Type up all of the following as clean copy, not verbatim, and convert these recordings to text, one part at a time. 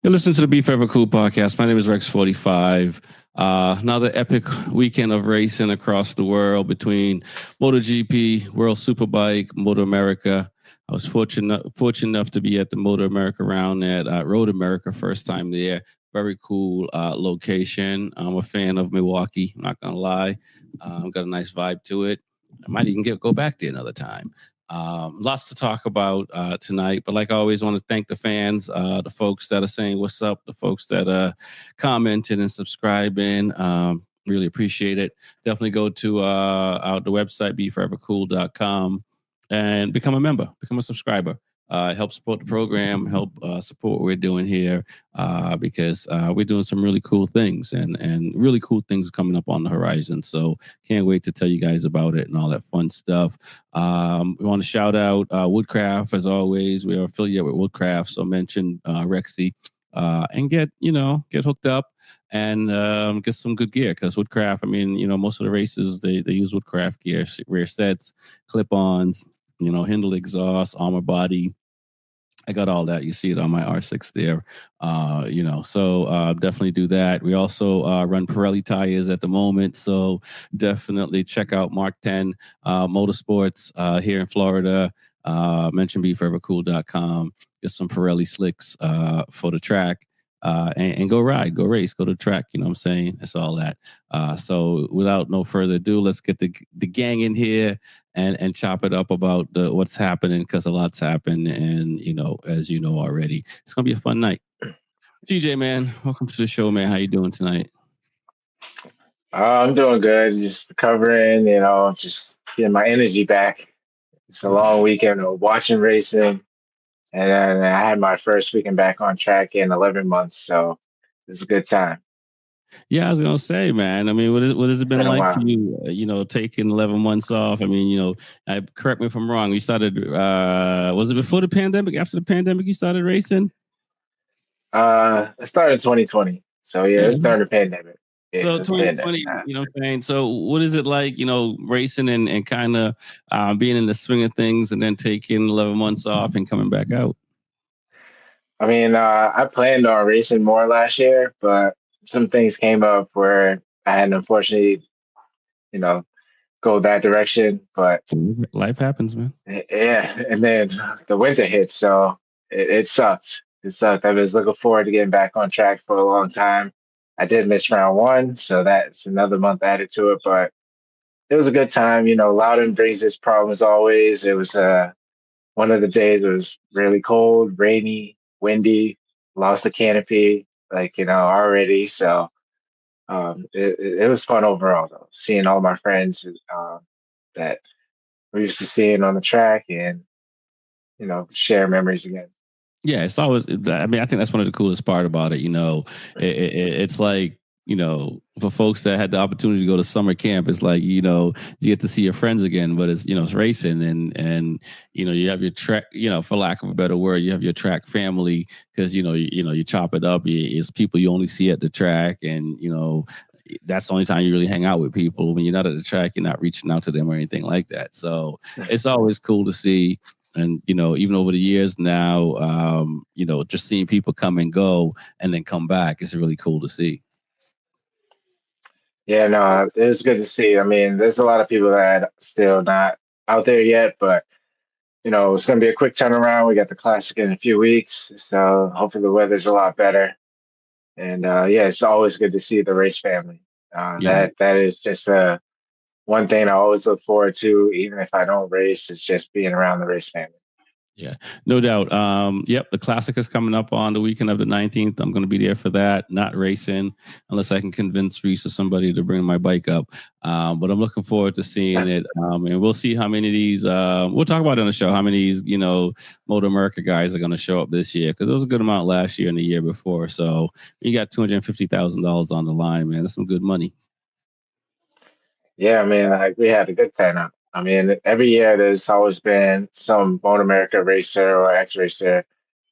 You're listening to the Be Forever Cool podcast. My name is Rex45. Another epic weekend of racing across the world between MotoGP, World Superbike, MotoAmerica. I was fortunate enough to be at the MotoAmerica round at Road America, first time there. Very cool location. I'm a fan of Milwaukee, I'm not going to lie. Got a nice vibe to it. I might even go back there another time. Lots to talk about tonight, but like I always want to thank the fans, the folks that are saying what's up, the folks that are commenting and subscribing. Really appreciate it. Definitely go to the website, beforevercool.com, and become a member, become a subscriber. Help support the program, help support what we're doing here, because we're doing some really cool things and really cool things coming up on the horizon. So can't wait to tell you guys about it and all that fun stuff. We want to shout out Woodcraft, as always. We are affiliated with Woodcraft, so mention Rexy and get hooked up and get some good gear, because Woodcraft, I mean, most of the races they use Woodcraft gear, rear sets, clip-ons, Hindle exhaust, armor body. I got all that. You see it on my R6 there. So definitely do that. We also run Pirelli tires at the moment. So definitely check out Mark 10 Motorsports here in Florida. Mention beforevercool.com. Get some Pirelli slicks for the track. And go ride, go race, go to the track. You know what I'm saying? It's all that. So without no further ado, let's get the gang in here and chop it up about what's happening, because a lot's happened. And, as you know already, it's going to be a fun night. TJ, man, welcome to the show, man. How you doing tonight? I'm doing good. Just recovering, just getting my energy back. It's a long weekend of watching racing. And then I had my first weekend back on track in 11 months. So it's a good time. Yeah, I was gonna say, man. I mean, what has it been like for you? Taking 11 months off. I mean, correct me if I'm wrong. You started. Was it before the pandemic? After the pandemic, you started racing? I started in 2020. So yeah, it's during the pandemic. Yeah, so 2020, you know what I'm saying? So what is it like, racing and kind of being in the swing of things and then taking 11 months off and coming back out? I mean, I planned on racing more last year, but some things came up where I had unfortunately, go that direction. But life happens, man. Yeah, and then the winter hit, so it sucked. It sucked. I was looking forward to getting back on track for a long time. I did miss round one, so that's another month added to it, but it was a good time. Loudon brings its problems always. It was one of the days. It was really cold, rainy, windy, lost the canopy, already. So it was fun overall, though, seeing all my friends that we're used to seeing on the track and share memories again. Yeah, it's always. I mean, I think that's one of the coolest part about it. It's like, for folks that had the opportunity to go to summer camp, it's like, you get to see your friends again, but it's racing and you have your track, for lack of a better word, you have your track family, because you chop it up. It's people you only see at the track, and that's the only time you really hang out with people. When you're not at the track, you're not reaching out to them or anything like that. So it's always cool to see. And, even over the years now, just seeing people come and go and then come back, it's really cool to see. Yeah, no, it was good to see. I mean, there's a lot of people that are still not out there yet, but it's going to be a quick turnaround. We got the classic in a few weeks, so hopefully the weather's a lot better. And yeah, it's always good to see the race family. That is just one thing I always look forward to, even if I don't race. It's just being around the race family. Yeah, no doubt. Yep, the Classic is coming up on the weekend of the 19th. I'm going to be there for that, not racing, unless I can convince Reese or somebody to bring my bike up. But I'm looking forward to seeing it. And we'll see how many of these, we'll talk about it on the show, how many of these, MotoAmerica guys are going to show up this year, because there was a good amount last year and the year before. So you got $250,000 on the line, man. That's some good money. Yeah, I mean, we had a good turnout. I mean, every year there's always been some MotoAmerica racer or ex-racer,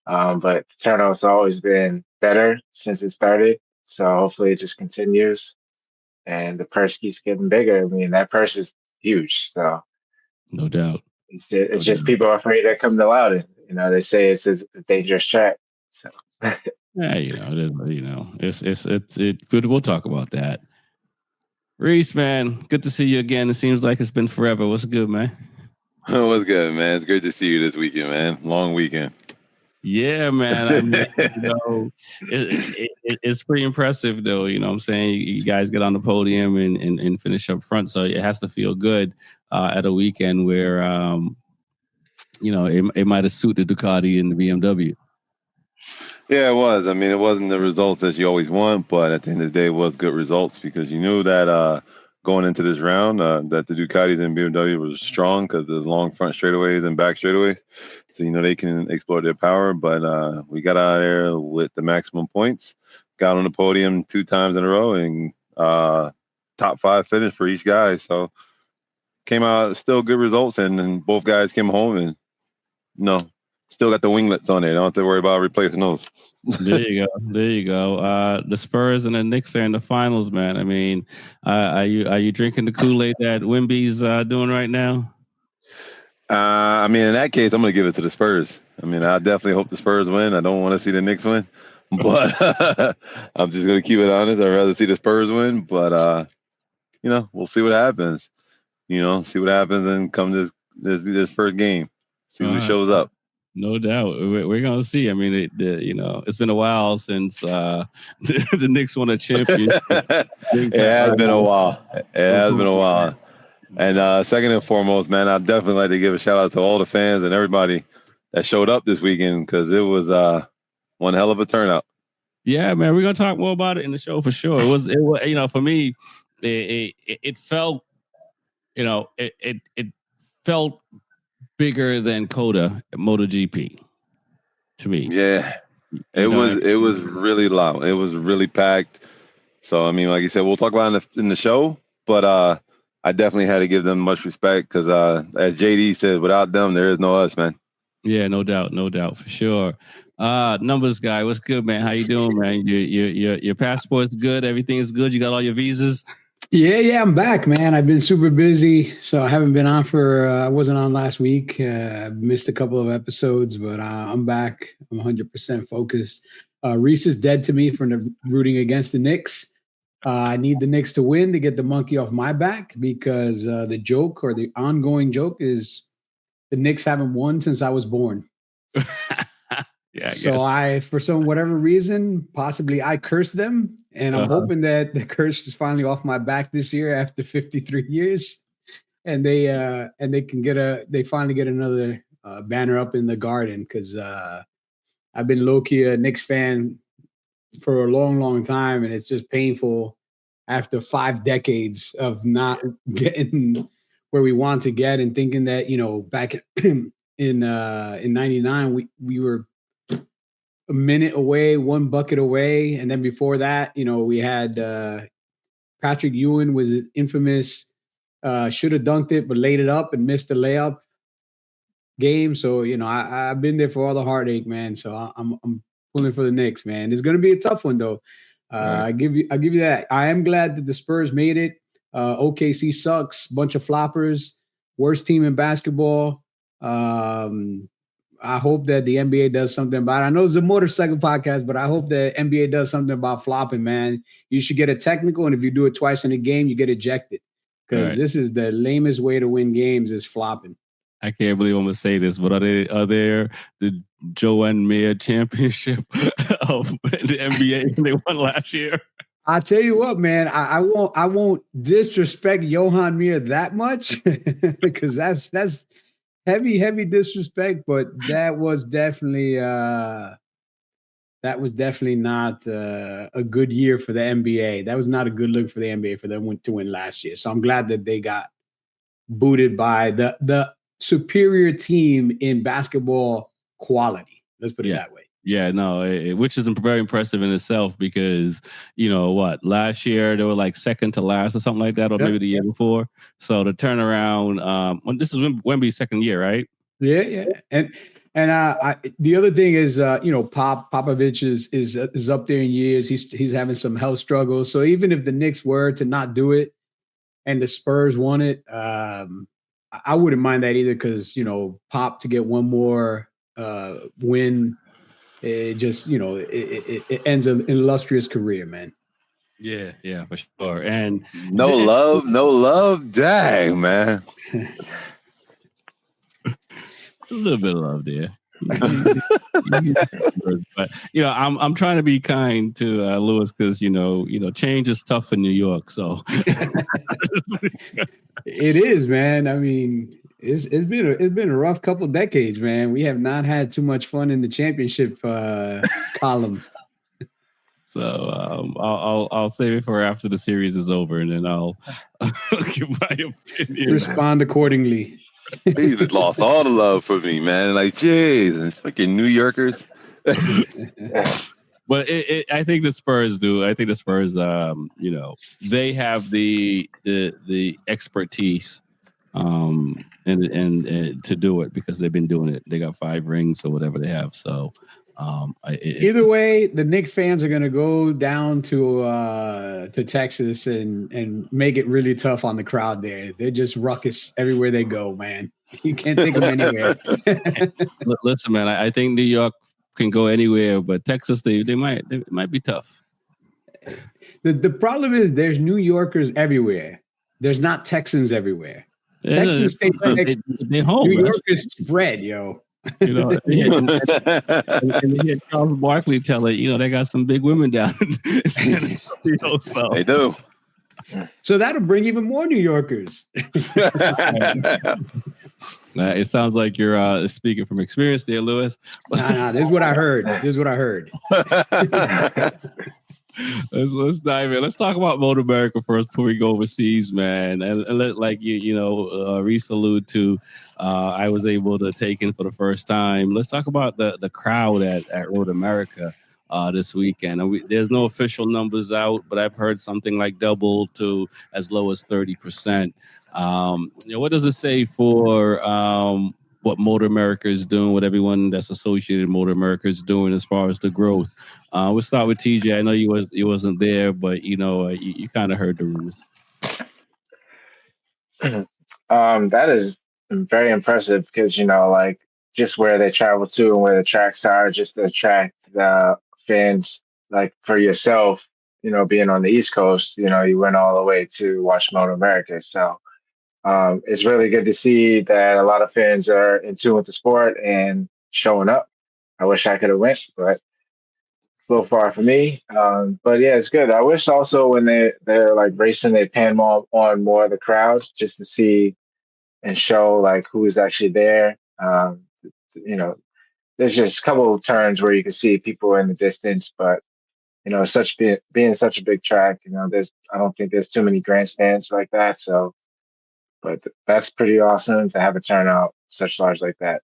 but the turnout's always been better since it started. So hopefully it just continues, and the purse keeps getting bigger. I mean, that purse is huge. So no doubt. It's just people are afraid to come to Loudon. They say it's a dangerous track. So Yeah, but we'll talk about that. Reese, man, good to see you again. It seems like it's been forever. What's good, man? What's good, man? It's great to see you this weekend, man. Long weekend. Yeah, man. I mean, it's pretty impressive, though. You know what I'm saying? You guys get on the podium and finish up front. So it has to feel good at a weekend where, it might have suited Ducati and the BMW. Yeah, it was. I mean, it wasn't the results that you always want, but at the end of the day, it was good results because you knew that going into this round, that the Ducatis and BMW was strong because there's long front straightaways and back straightaways. So, they can exploit their power. But we got out of there with the maximum points, got on the podium 2 times in a row, and top 5 finish for each guy. So, came out still good results, and then both guys came home and no, still got the winglets on it. Don't have to worry about replacing those. There you go. There you go. The Spurs and the Knicks are in the finals, man. I mean, are you drinking the Kool-Aid that Wimby's doing right now? I mean, in that case, I'm going to give it to the Spurs. I mean, I definitely hope the Spurs win. I don't want to see the Knicks win, but I'm just going to keep it honest. I'd rather see the Spurs win, but we'll see what happens. See what happens and come this first game. See who shows up. No doubt, we're gonna see. I mean, it's been a while since the Knicks won a championship. It has been a while. And second and foremost, man, I'd definitely like to give a shout out to all the fans and everybody that showed up this weekend because it was one hell of a turnout. Yeah, man, we're gonna talk more about it in the show for sure. It was for me, it felt, it felt bigger than Coda at MotoGP to me. Yeah, it was really loud. It was really packed. So I mean, like you said, we'll talk about it in the show, but I definitely had to give them much respect because as JD said, without them, there is no us, man. Yeah, no doubt, for sure. Numbers guy, what's good, man? How you doing, man? Your passport's good. Everything is good. You got all your visas. Yeah, I'm back, man. I've been super busy, so I haven't been on I wasn't on last week. Missed a couple of episodes, but I'm back. I'm 100% focused. Reese is dead to me for rooting against the Knicks. I need the Knicks to win to get the monkey off my back because the joke or the ongoing joke is the Knicks haven't won since I was born. Yeah, so for some whatever reason, possibly I cursed them, and I'm hoping that the curse is finally off my back this year after 53 years, and they finally get another banner up in the garden because I've been low key a Knicks fan for a long, long time, and it's just painful after 5 decades of not getting where we want to get and thinking that back in '99 we were a minute away, 1 bucket away. And then before that, we had Patrick Ewing was infamous, should have dunked it, but laid it up and missed the layup game. So, I've been there for all the heartache, man. So I'm pulling for the Knicks, man. It's going to be a tough one, though. Right. I give you that. I am glad that the Spurs made it. OKC sucks, bunch of floppers, worst team in basketball. I hope that the NBA does something about it. I know it's a motorcycle podcast, but I hope that NBA does something about flopping, man. You should get a technical, and if you do it twice in a game, you get ejected. Because This is the lamest way to win games is flopping. I can't believe I'm gonna say this, but are there the Joanne Mayer championship of the NBA they won last year? I'll tell you what, man. I won't disrespect Johan Mir that much because that's heavy disrespect, but that was definitely not a good year for the NBA. That was not a good look for the NBA for them to win last year. So I'm glad that they got booted by the superior team in basketball quality. Let's put it that way. Yeah, no, which is very impressive in itself because, last year they were like second to last or something like that, or maybe the year before. So the turnaround, this is Wemby's second year, right? Yeah. And the other thing is, Popovich is up there in years. He's having some health struggles. So even if the Knicks were to not do it and the Spurs won it, I wouldn't mind that either because, Pop to get one more win it just, it ends an illustrious career, man. Yeah, for sure. And no love. Dang, man. a little bit of love there. But I'm trying to be kind to Lewis because change is tough in New York. So it is, man. I mean, it's been a rough couple decades, man. We have not had too much fun in the championship column. So I'll save it for after the series is over, and then I'll give my opinion. Respond accordingly. He lost all the love for me, man. Like, jeez, and fucking New Yorkers. But I think the Spurs do. I think the Spurs, they have the expertise, and to do it because they've been doing it. They got 5 rings or whatever they have. So, either way, the Knicks fans are going to go down to Texas and make it really tough on the crowd there. They're just ruckus everywhere they go, man. You can't take them anywhere. Listen, man, I think New York can go anywhere, but Texas, they might be tough. The problem is there's New Yorkers everywhere. There's not Texans everywhere. Yeah, Texans stay next. They're home. New Yorkers spread, yo. And they had Charles Barkley tell it, they got some big women down. So they do. So that'll bring even more New Yorkers. It sounds like you're speaking from experience there, Lewis. Nah, this is what I heard. Let's dive in. Let's talk about MotoAmerica first before we go overseas, man. And let, like Reese allude to, I was able to take in for the first time. Let's talk about the crowd at MotoAmerica this weekend. And there's no official numbers out, but I've heard something like double to as low as 30%. What does it say for what MotoAmerica is doing, what everyone that's associated with MotoAmerica is doing as far as the growth? We'll start with TJ. I know you wasn't there, but you kind of heard the rumors. That is very impressive because just where they travel to and where the tracks are, just to attract the fans. Like for yourself, being on the East Coast, you went all the way to watch MotoAmerica. So it's really good to see that a lot of fans are in tune with the sport and showing up. I wish I could have went, but it's a little far for me. But yeah, it's good. I wish also when they're like racing, they pan more on more of the crowd just to see and show like who's actually there. There's just a couple of turns where you can see people in the distance, but being such a big track, I don't think there's too many grandstands like that. So, but that's pretty awesome to have a turnout such large like that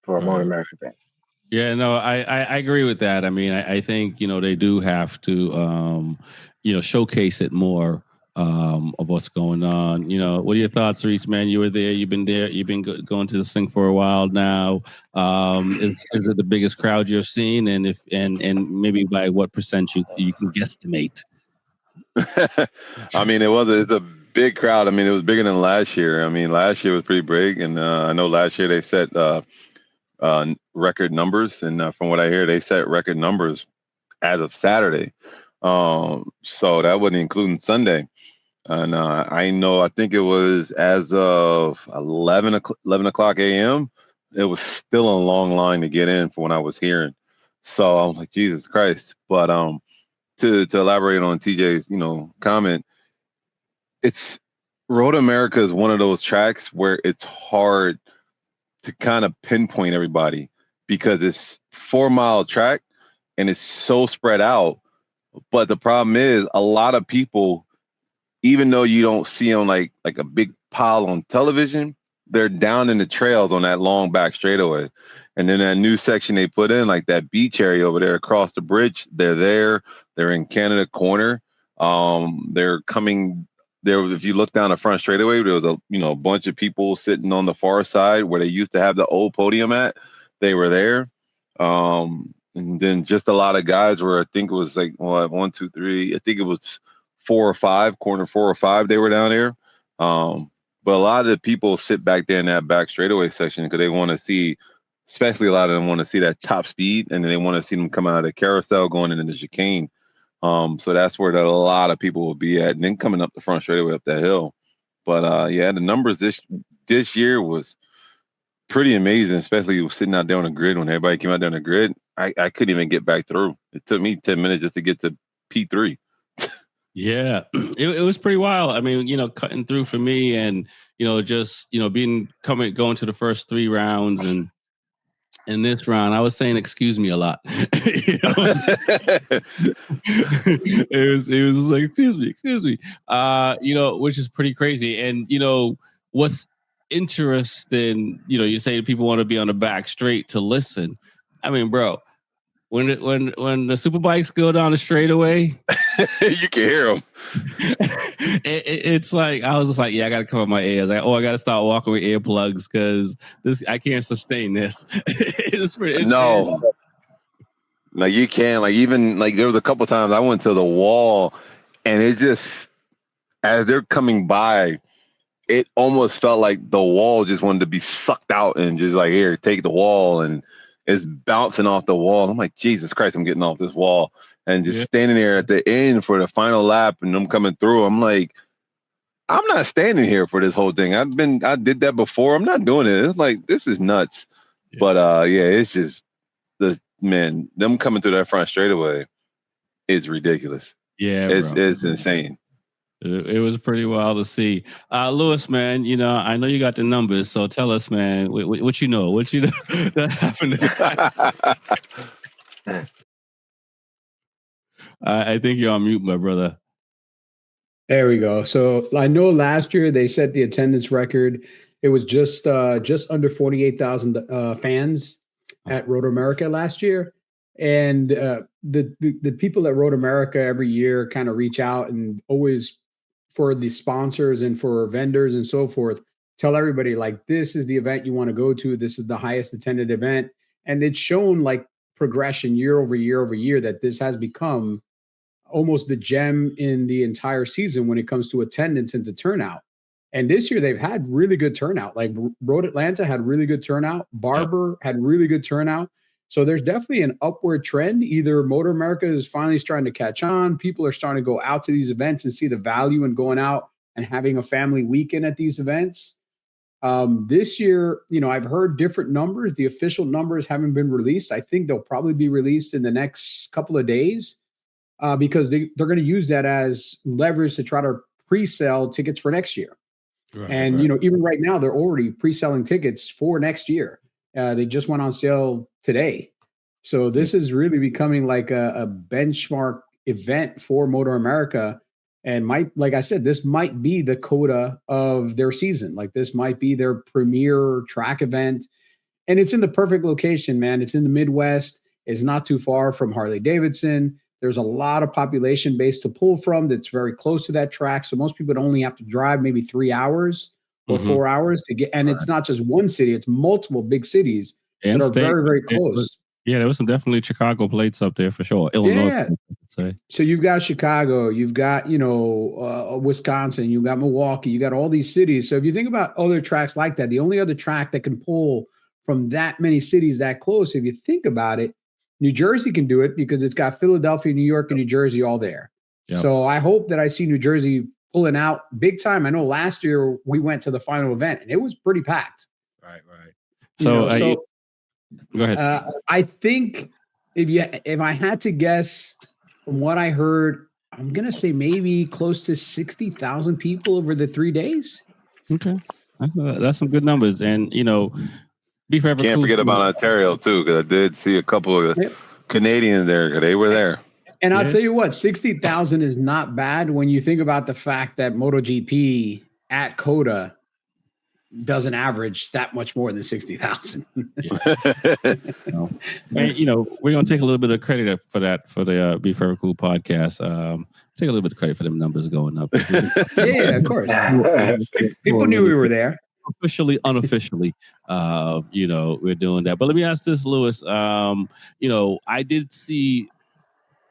for a MotoAmerica event. Yeah, no, I agree with that. I mean, I think they do have to showcase it more of what's going on. What are your thoughts, Reese? Man, you were there. You've been there. You've been going to this thing for a while now. Is it the biggest crowd you've seen, and maybe by what percent you can guesstimate? I mean, it's a big crowd. I mean, it was bigger than last year. I mean, last year was pretty big, and I know last year they set record numbers, and from what I hear, they set record numbers as of Saturday. So that wasn't including Sunday. And I think it was as of 11 o'clock a.m., it was still a long line to get in from what I was hearing. So I'm like, Jesus Christ. But to elaborate on TJ's, comment, Road America is one of those tracks where it's hard to kind of pinpoint everybody because it's 4-mile track and it's so spread out. But the problem is a lot of people, even though you don't see them like a big pile on television, they're down in the trails on that long back straightaway. And then that new section they put in, like that beach area over there across the bridge, they're there. They're in Canada Corner. They're coming there. If you look down the front straightaway, there was a bunch of people sitting on the far side where they used to have the old podium at. They were there. And then just a lot of guys where I think it was like 1, 2, 3. I think it was 4 or 5, corner 4 or 5. They were down there. But a lot of the people sit back there in that back straightaway section because they want to see especially a lot of them want to see that top speed, and then they want to see them come out of the carousel going into the chicane. So that's where a lot of people will be at, and then coming up the front straightaway up that hill. But yeah, the numbers this year was pretty amazing, especially sitting out there on the grid. When everybody came out there on the grid, I couldn't even get back through. It took me 10 minutes just to get to P3. Yeah, it was pretty wild. I mean, cutting through for me, and just going to the first 3 rounds, and in this round, I was saying "excuse me" a lot. It was like excuse me, which is pretty crazy. And what's interesting, you say people want to be on the back straight to listen. I mean, bro, when the superbikes go down the straightaway, you can hear them. It's like I was just like, yeah, I got to cover my ears. Like, I got to start walking with earplugs because I can't sustain this. No, like you can't. Like even like there was a couple times I went to the wall, and it just as they're coming by, it almost felt like the wall just wanted to be sucked out and just like, here, take the wall, and it's bouncing off the wall. I'm like, Jesus Christ, I'm getting off this wall. And just standing there at the end for the final lap and them coming through, I'm like, I'm not standing here for this whole thing. I did that before. I'm not doing it. It's like, this is nuts. Yeah. But yeah, it's just them coming through that front straightaway is ridiculous. Yeah, it's insane. It was pretty wild to see. Lewis, man, I know you got the numbers, so tell us, man, what you know that happened this time. I think you're on mute, my brother. There we go. So I know last year they set the attendance record. It was just under 48,000 fans at MotoAmerica last year. And the people at MotoAmerica every year kind of reach out and always, for the sponsors and for vendors and so forth, tell everybody, like, this is the event you want to go to. This is the highest attended event. And it's shown like progression year over year over year that this has become almost the gem in the entire season when it comes to attendance and to turnout. And this year they've had really good turnout. Like Road Atlanta had really good turnout. Barber had really good turnout. So there's definitely an upward trend. Either MotoAmerica is finally starting to catch on. People are starting to go out to these events and see the value in going out and having a family weekend at these events. This year, I've heard different numbers. The official numbers haven't been released. I think they'll probably be released in the next couple of days. Because they're going to use that as leverage to try to pre-sell tickets for next year. Right, and, even right now, they're already pre-selling tickets for next year. They just went on sale today. So this is really becoming like a benchmark event for MotoAmerica. And like I said, this might be the coda of their season. Like this might be their premier track event. And it's in the perfect location, man. It's in the Midwest. It's not too far from Harley Davidson. There's a lot of population base to pull from that's very close to that track. So most people only have to drive maybe 3 hours or 4 hours to get. And it's not just one city, it's multiple big cities that are very, very close. There was some definitely Chicago plates up there for sure. Illinois, yeah. Say. So you've got Chicago, you've got, Wisconsin, you've got Milwaukee, you got all these cities. So if you think about other tracks like that, the only other track that can pull from that many cities that close, if you think about it, New Jersey can do it because it's got Philadelphia, New York, and New Jersey all there. Yep. So I hope that I see New Jersey pulling out big time. I know last year we went to the final event and it was pretty packed. Right. So go ahead. I think if I had to guess from what I heard, I'm going to say maybe close to 60,000 people over the 3 days. Okay. That's some good numbers. And, Can't forget about Ontario too, because I did see a couple of Canadians there. They were there. And I'll tell you what, 60,000 is not bad when you think about the fact that MotoGP at COTA doesn't average that much more than 60,000. And, we're going to take a little bit of credit for that for the Be Forever Cool podcast. Take a little bit of credit for them numbers going up. Yeah, of course. People knew we were there. Officially, unofficially, we're doing that. But let me ask this, Lewis. I did see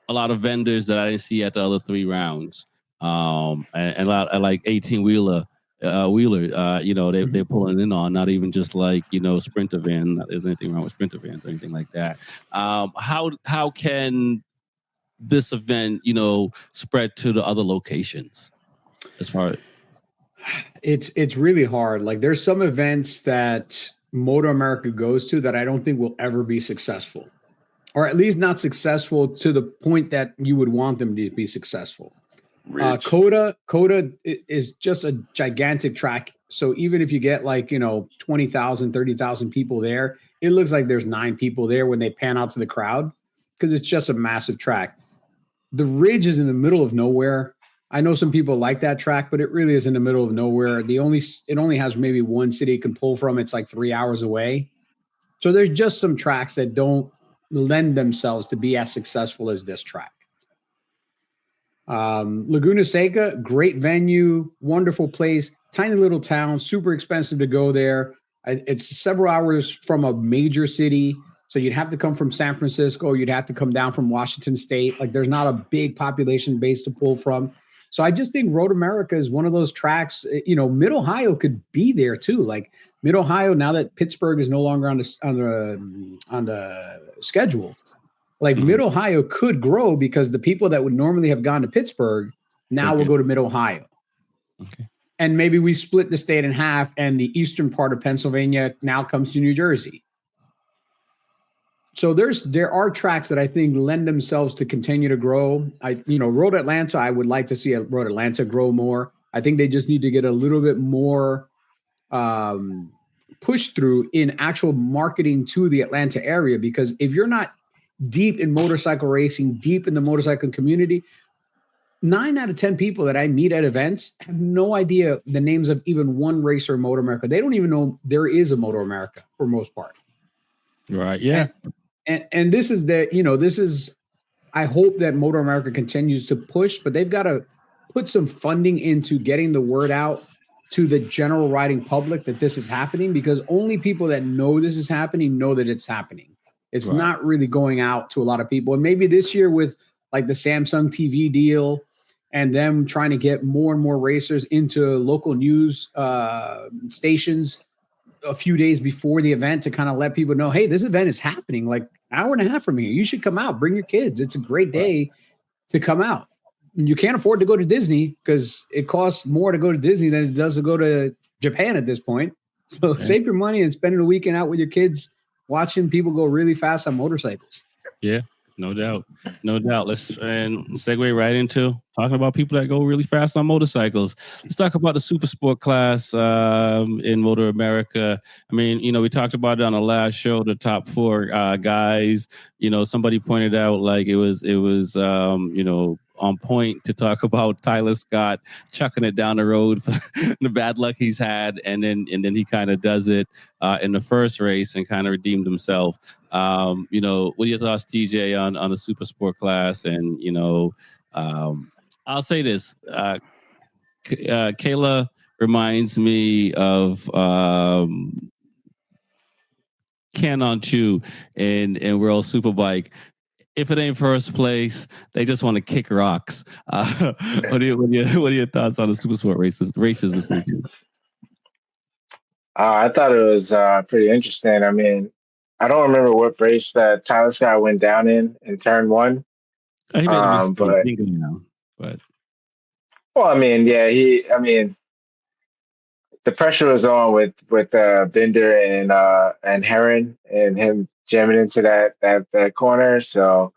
a lot of vendors that I didn't see at the other 3 rounds. And a lot of like 18-wheeler wheeler. They're pulling in on, not even just like sprinter van. There's anything wrong with sprinter vans or anything like that. How can this event spread to the other locations as far as? It's really hard. Like there's some events that MotoAmerica goes to that I don't think will ever be successful, or at least not successful to the point that you would want them to be successful. Coda is just a gigantic track. So even if you get 20,000, 30,000 people there, it looks like there's 9 people there when they pan out to the crowd because it's just a massive track. The Ridge is in the middle of nowhere. I know some people like that track, but it really is in the middle of nowhere. It only has maybe one city it can pull from. It's like 3 hours away. So there's just some tracks that don't lend themselves to be as successful as this track. Laguna Seca, great venue, wonderful place, tiny little town, super expensive to go there. It's several hours from a major city. So you'd have to come from San Francisco. You'd have to come down from Washington State. Like there's not a big population base to pull from. So I just think Road America is one of those tracks. Mid-Ohio could be there too. Like Mid-Ohio, now that Pittsburgh is no longer on the schedule, like Mid-Ohio could grow because the people that would normally have gone to Pittsburgh now will go to Mid-Ohio. Okay. And maybe we split the state in half, and the eastern part of Pennsylvania now comes to New Jersey. So there are tracks that I think lend themselves to continue to grow. Road Atlanta, I would like to see Road Atlanta grow more. I think they just need to get a little bit more push through in actual marketing to the Atlanta area, because if you're not deep in motorcycle racing, deep in the motorcycle community, 9 out of 10 people that I meet at events have no idea the names of even one racer in MotoAmerica. They don't even know there is a MotoAmerica for most part. Right. Yeah. And this is I hope that MotoAmerica continues to push, but they've got to put some funding into getting the word out to the general riding public that this is happening, because only people that know this is happening know that it's happening. It's not really going out to a lot of people. And maybe this year with like the Samsung TV deal and them trying to get more and more racers into local news stations a few days before the event to kind of let people know, hey, this event is happening like an hour and a half from here. You should come out, bring your kids. It's a great day to come out. And you can't afford to go to Disney because it costs more to go to Disney than it does to go to Japan at this point. So save your money and spend a weekend out with your kids watching people go really fast on motorcycles. Yeah, no doubt. Let's segue right into talking about people that go really fast on motorcycles. Let's talk about the super sport class in MotoAmerica. I mean, we talked about it on the last show, the top 4 guys. Somebody pointed out like it was on point to talk about Tyler Scott chucking it down the road for the bad luck he's had, and then he kind of does it in the first race and kind of redeemed himself. What are your thoughts, TJ, on the super sport class? And I'll say this: Kayla reminds me of Canon Chu in World Superbike. If it ain't first place, they just want to kick rocks. What are your thoughts on the super sport races this weekend? I thought it was pretty interesting. I mean, I don't remember what race that Tyler Scott went down in turn 1. He made a mistake, but well, I mean, yeah, the pressure was on with Binder and Heron and him jamming into that corner, so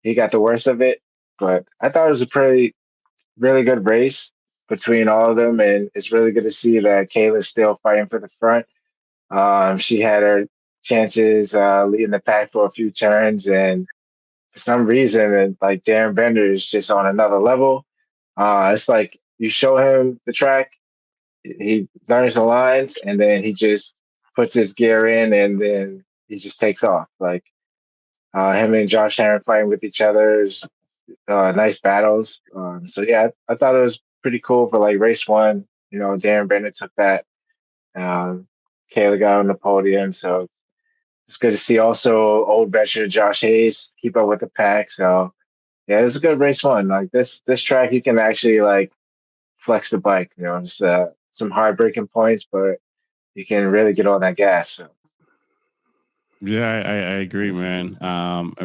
he got the worst of it. But I thought it was a really good race between all of them, and it's really good to see that Kayla's still fighting for the front. She had her chances leading the pack for a few turns, and for some reason, like Darren Bender is just on another level. It's like you show him the track, he learns the lines, and then he just puts his gear in, and then he just takes off. Like him and Josh Herron fighting with each other, nice battles. So yeah, I thought it was pretty cool for like race 1. Darren Bender took that. Kayla got on the podium, so it's good to see also old veteran Josh Hayes keep up with the pack. So yeah, it was a good race 1. Like this track, you can actually like flex the bike. Just some heartbreaking points, but you can really get on that gas. So. Yeah, I agree, man.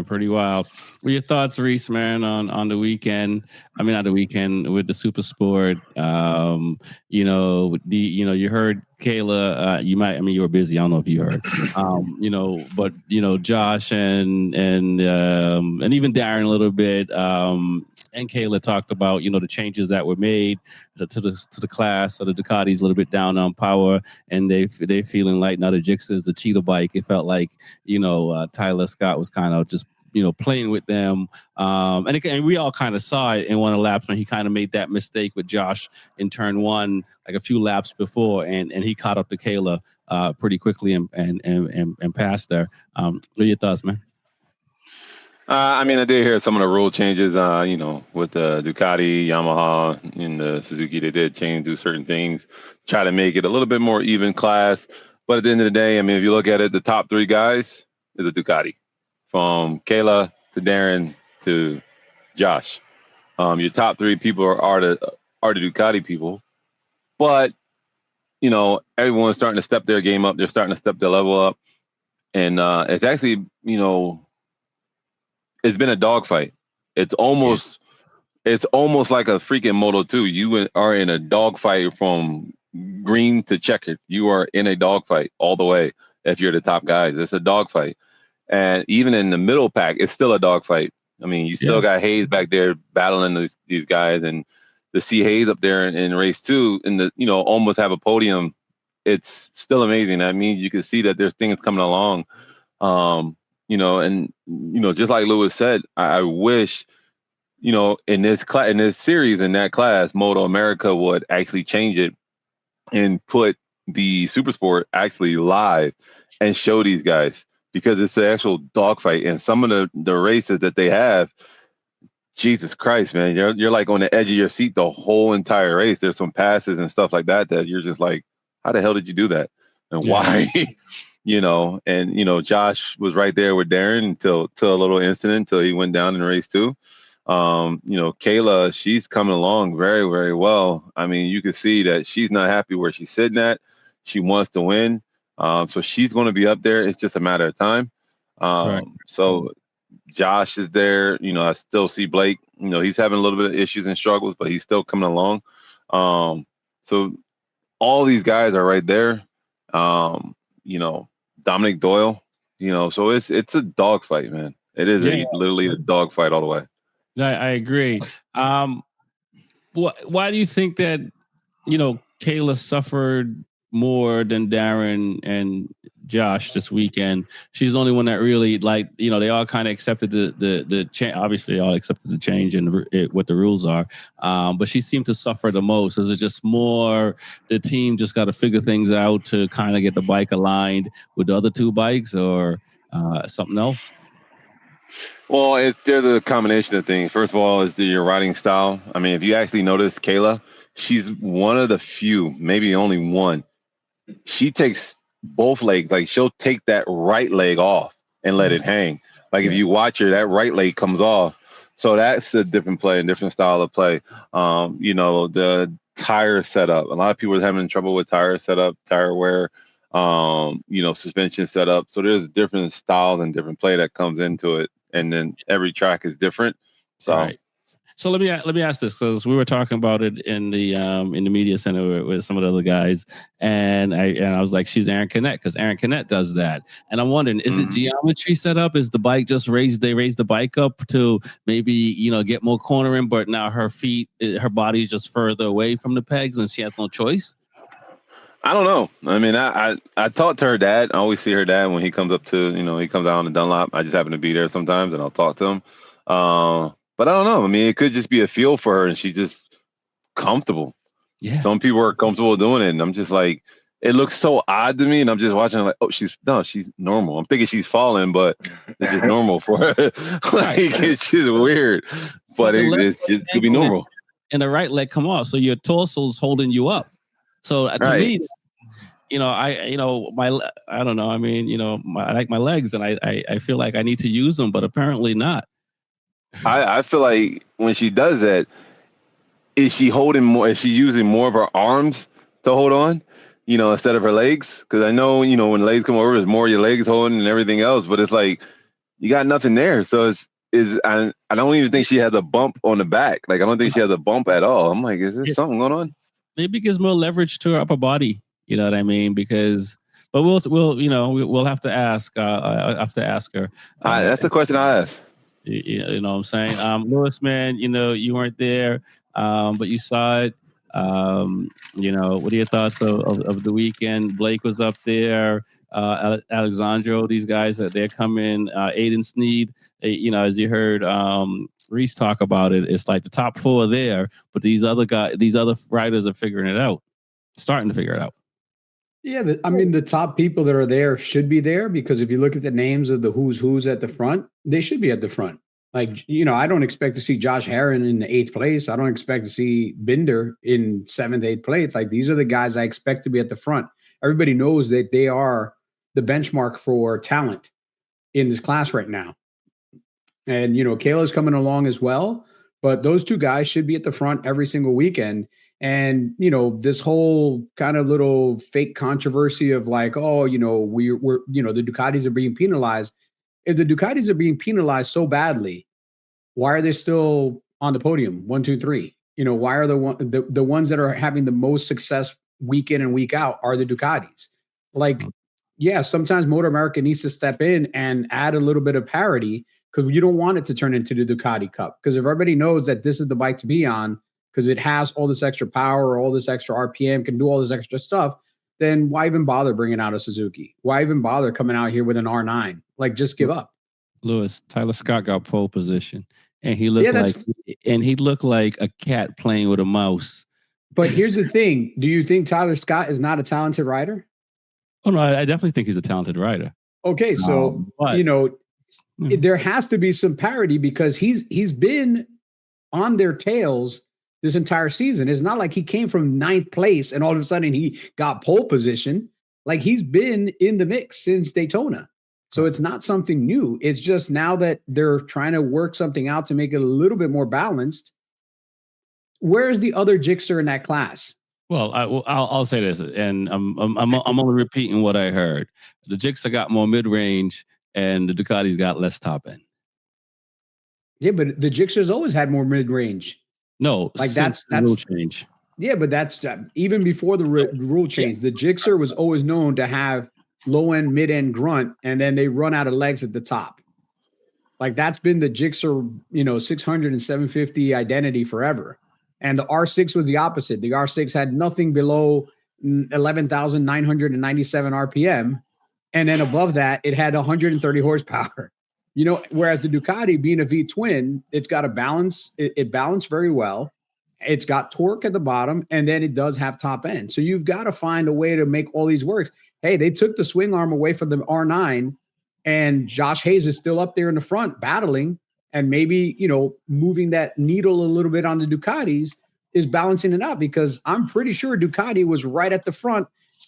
Pretty wild. What are your thoughts, Reese, man, on the weekend? I mean, not the weekend with the Super Sport. You heard Kayla. You were busy. I don't know if you heard. But Josh and even Darren a little bit. And Kayla talked about the changes that were made to the class. So the Ducati's a little bit down on power, and they feeling like now the Gixxer is the cheetah bike. It felt like Tyler Scott was kind of just playing with them, and we all kind of saw it in one of the laps when he kind of made that mistake with Josh in turn one, like a few laps before, and he caught up to Kayla pretty quickly and passed her. What are your thoughts, man? I did hear some of the rule changes, with the Ducati, Yamaha, and the Suzuki. They did do certain things, try to make it a little bit more even class. But at the end of the day, if you look at it, the top three guys is a Ducati, from Kayla to Darren to Josh. Your top three people are the Ducati people. But, everyone's starting to step their game up. They're starting to step their level up. And it's actually, it's been a dogfight. It's almost like a freaking Moto2. You are in a dogfight from green to checkered. You are in a dogfight all the way. If you're the top guys, it's a dogfight. And even in the middle pack, it's still a dogfight. You still got Hayes back there battling these guys, and to see Hayes up there in race 2 and almost have a podium, it's still amazing. That means you can see that there's things coming along. Just like Lewis said, I wish, in this series, in that class, MotoAmerica would actually change it and put the Super Sport actually live and show these guys, because it's the actual dogfight. And some of the races that they have, Jesus Christ, man, you're like on the edge of your seat the whole entire race. There's some passes and stuff like that you're just like, how the hell did you do that? And why? Josh was right there with Darren until a little incident, until he went down in race 2. Kayla, she's coming along very, very well. You can see that she's not happy where she's sitting at. She wants to win. So she's going to be up there. It's just a matter of time. Right. So Josh is there. I still see Blake. He's having a little bit of issues and struggles, but he's still coming along. So all these guys are right there. Dominic Doyle. So it's a dogfight, man. It is literally a dogfight all the way. I agree. Why do you think that Kayla suffered more than Darren and Josh this weekend? She's the only one that really, they all kind of accepted the change. Obviously, they all accepted the change and what the rules are. But she seemed to suffer the most. Is it just more the team just got to figure things out to kind of get the bike aligned with the other two bikes, or something else? Well, there's a combination of things. First of all, is your riding style. If you actually notice Kayla, she's one of the few, maybe only one. She takes both legs. Like, she'll take that right leg off and let it hang. If you watch her, that right leg comes off. So that's a different play, a different style of play. The tire setup. A lot of people are having trouble with tire setup, tire wear, suspension setup. So there's different styles and different play that comes into it. And then every track is different. So, right. So let me ask this, because we were talking about it in the media center with some of the other guys, and I was like, she's Aaron Canet, because Aaron Canet does that, and I'm wondering, is it geometry set up? Is the bike just raised the bike up to maybe get more cornering, but now her body is just further away from the pegs and she has no choice? I don't know. I talked to her dad. I always see her dad when he comes up to, he comes out on the Dunlop. I just happen to be there sometimes, and I'll talk to him. But I don't know. It could just be a feel for her, and she's just comfortable. Yeah. Some people are comfortable doing it, and I'm just like, it looks so odd to me, and I'm just watching like, oh, she's normal. I'm thinking she's falling, but it's just normal for her. It's just weird, but it could be normal. And the right leg come off, so your torso's holding you up. So to me, I don't know. I like my legs, and I feel like I need to use them, but apparently not. I feel like when she does that, is she holding more? Is she using more of her arms to hold on, instead of her legs. Because I know, when legs come over, it's more your legs holding and everything else. But it's like you got nothing there. So I don't even think she has a bump on the back. Like I don't think she has a bump at all. I'm like, is there something going on? Maybe it gives more leverage to her upper body. You know what I mean? But we'll have to ask. I have to ask her. That's the question I asked. You know what I'm saying? Lewis, man, you weren't there, but you saw it. What are your thoughts of the weekend? Blake was up there. Alexandro, these guys that they're coming. Aiden Sneed, as you heard Reese talk about it, it's like the top four are there, but these other riders are figuring it out, starting to figure it out. Yeah, the top people that are there should be there, because if you look at the names of the who's at the front, they should be at the front. Like, I don't expect to see Josh Herron in the 8th place. I don't expect to see Binder in 7th, 8th place. Like, these are the guys I expect to be at the front. Everybody knows that they are the benchmark for talent in this class right now. And, Kayla's coming along as well, but those two guys should be at the front every single weekend. And, this whole kind of little fake controversy of like, oh, we're the Ducatis are being penalized. If the Ducatis are being penalized so badly, why are they still on the podium? 1, 2, 3. Why are the ones that are having the most success week in and week out are the Ducatis? Like, yeah, sometimes MotoAmerica needs to step in and add a little bit of parity, because you don't want it to turn into the Ducati Cup. Because if everybody knows that this is the bike to be on, because it has all this extra power, all this extra RPM, can do all this extra stuff, then why even bother bringing out a Suzuki? Why even bother coming out here with an R9? Like, just give up. Lewis, Tyler Scott got pole position, and he looked like a cat playing with a mouse. But here's the thing: do you think Tyler Scott is not a talented rider? Oh no, I definitely think he's a talented rider. Okay, so there has to be some parity, because he's been on their tails this entire season. It's not like he came from 9th place and all of a sudden he got pole position. Like, he's been in the mix since Daytona. So it's not something new. It's just now that they're trying to work something out to make it a little bit more balanced. Where's the other Gixxer in that class? Well, I'll say this, and I'm only repeating what I heard. The Gixxer got more mid-range, and the Ducati's got less top end. Yeah, but the Gixxer's always had more mid-range. No, like that's the rule change. Yeah, but that's even before the rule change. Yeah. The Gixxer was always known to have low end, mid end grunt, and then they run out of legs at the top. Like, that's been the Gixxer, 600 and 750 identity forever. And the R6 was the opposite. The R6 had nothing below 11,997 RPM, and then above that, it had 130 horsepower. Whereas the Ducati, being a V twin, it's got a balance. It balanced very well. It's got torque at the bottom, and then it does have top end. So you've got to find a way to make all these work. Hey, they took the swing arm away from the R9, and Josh Hayes is still up there in the front battling, and maybe, moving that needle a little bit on the Ducatis is balancing it out, because I'm pretty sure Ducati was right at the front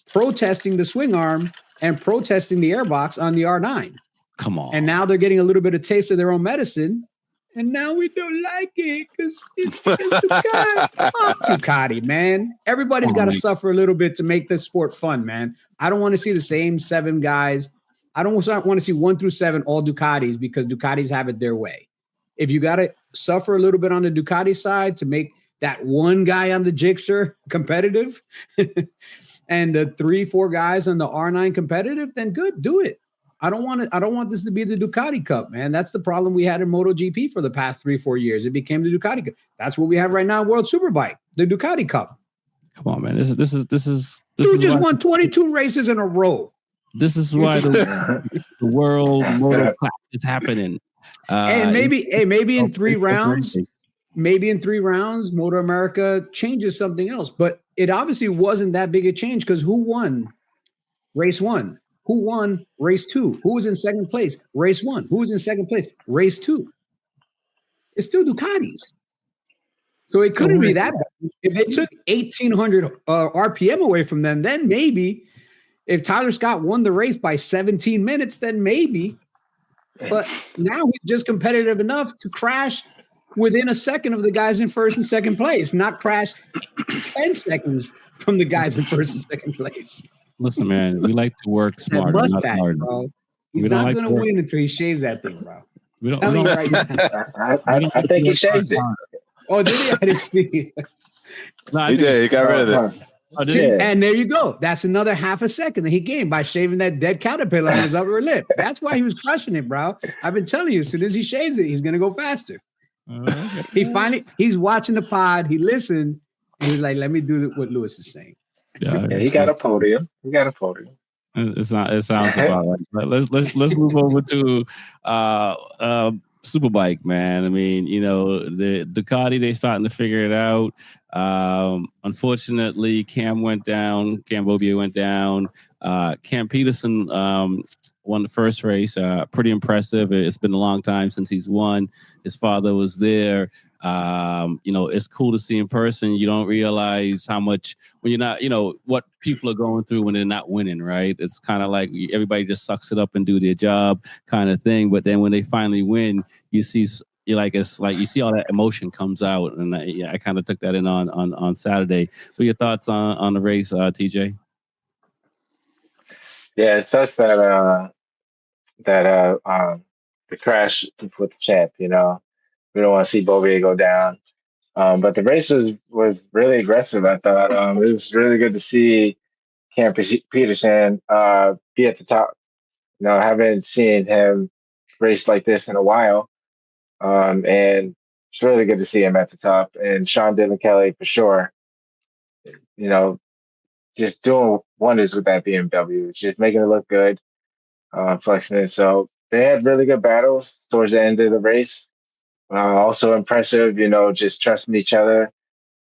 protesting the swing arm and protesting the airbox on the R9. Come on. And now they're getting a little bit of taste of their own medicine. And now we don't like it because it's Ducati. Fuck Ducati, man. Everybody's got to suffer a little bit to make this sport fun, man. I don't want to see the same 7 guys. I don't want to see 1 through 7 all Ducatis, because Ducatis have it their way. If you got to suffer a little bit on the Ducati side to make that one guy on the Gixxer competitive and the 3-4 guys on the R9 competitive, then good, do it. I don't want this to be the Ducati Cup, man. That's the problem we had in MotoGP for the past 3-4 years. It became the Ducati Cup. That's what we have right now, World Superbike, the Ducati Cup. Come on, man. This is Dude just won 22 races in a row. This is why the World Moto Cup is happening. And maybe in 3 rounds, MotoAmerica changes something else. But it obviously wasn't that big a change, because who won race 1? Who won race 2? Who was in second place? Race 1. Who was in second place? Race 2. It's still Ducatis. So it couldn't be that bad. If they took 1,800 RPM away from them, then maybe. If Tyler Scott won the race by 17 minutes, then maybe. But now he's just competitive enough to crash within a second of the guys in first and second place, not crash 10 seconds from the guys in first and second place. Listen, man, we like to work That smarter, not mustache, harder. bro. He's We don't not like going to to work. win until he shaves that thing, bro. We don't. Tell We you don't, right now. we don't I like think to he work shaved it. hard. Oh, did he? I didn't see it. No, I He think did. He got rid of it. Oh, did See, he? Yeah. and there you go. That's another half a second that he gained by shaving that dead caterpillar on his upper lip. That's why he was crushing it, bro. I've been telling you, as soon as he shaves it, he's going to go faster. Okay. He's watching the pod. He listened, and he's like, let me do what Lewis is saying. Yeah, Yeah, he got a podium. He got a podium. It sounds about right. But let's move over to Superbike, man. I mean, the Ducati, they starting to figure it out. Unfortunately, Cam Bobier went down. Cam Peterson won the first race. Pretty impressive. It's been a long time since he's won. His father was there. It's cool to see in person. You don't realize how much when you're not, what people are going through when they're not winning, right? It's kind of like everybody just sucks it up and do their job kind of thing. But then when they finally win, it's like you see all that emotion comes out. And I kind of took that in on Saturday. So your thoughts on the race, TJ? Yeah, it sucks that the crash with the champ. We don't want to see Bobier go down. But the race was really aggressive. I thought it was really good to see Cam Peterson be at the top. I haven't seen him race like this in a while, and it's really good to see him at the top. And Sean Dylan Kelly for sure. Just doing wonders with that BMW. It's just making it look good, flexing it. So they had really good battles towards the end of the race. Also impressive, just trusting each other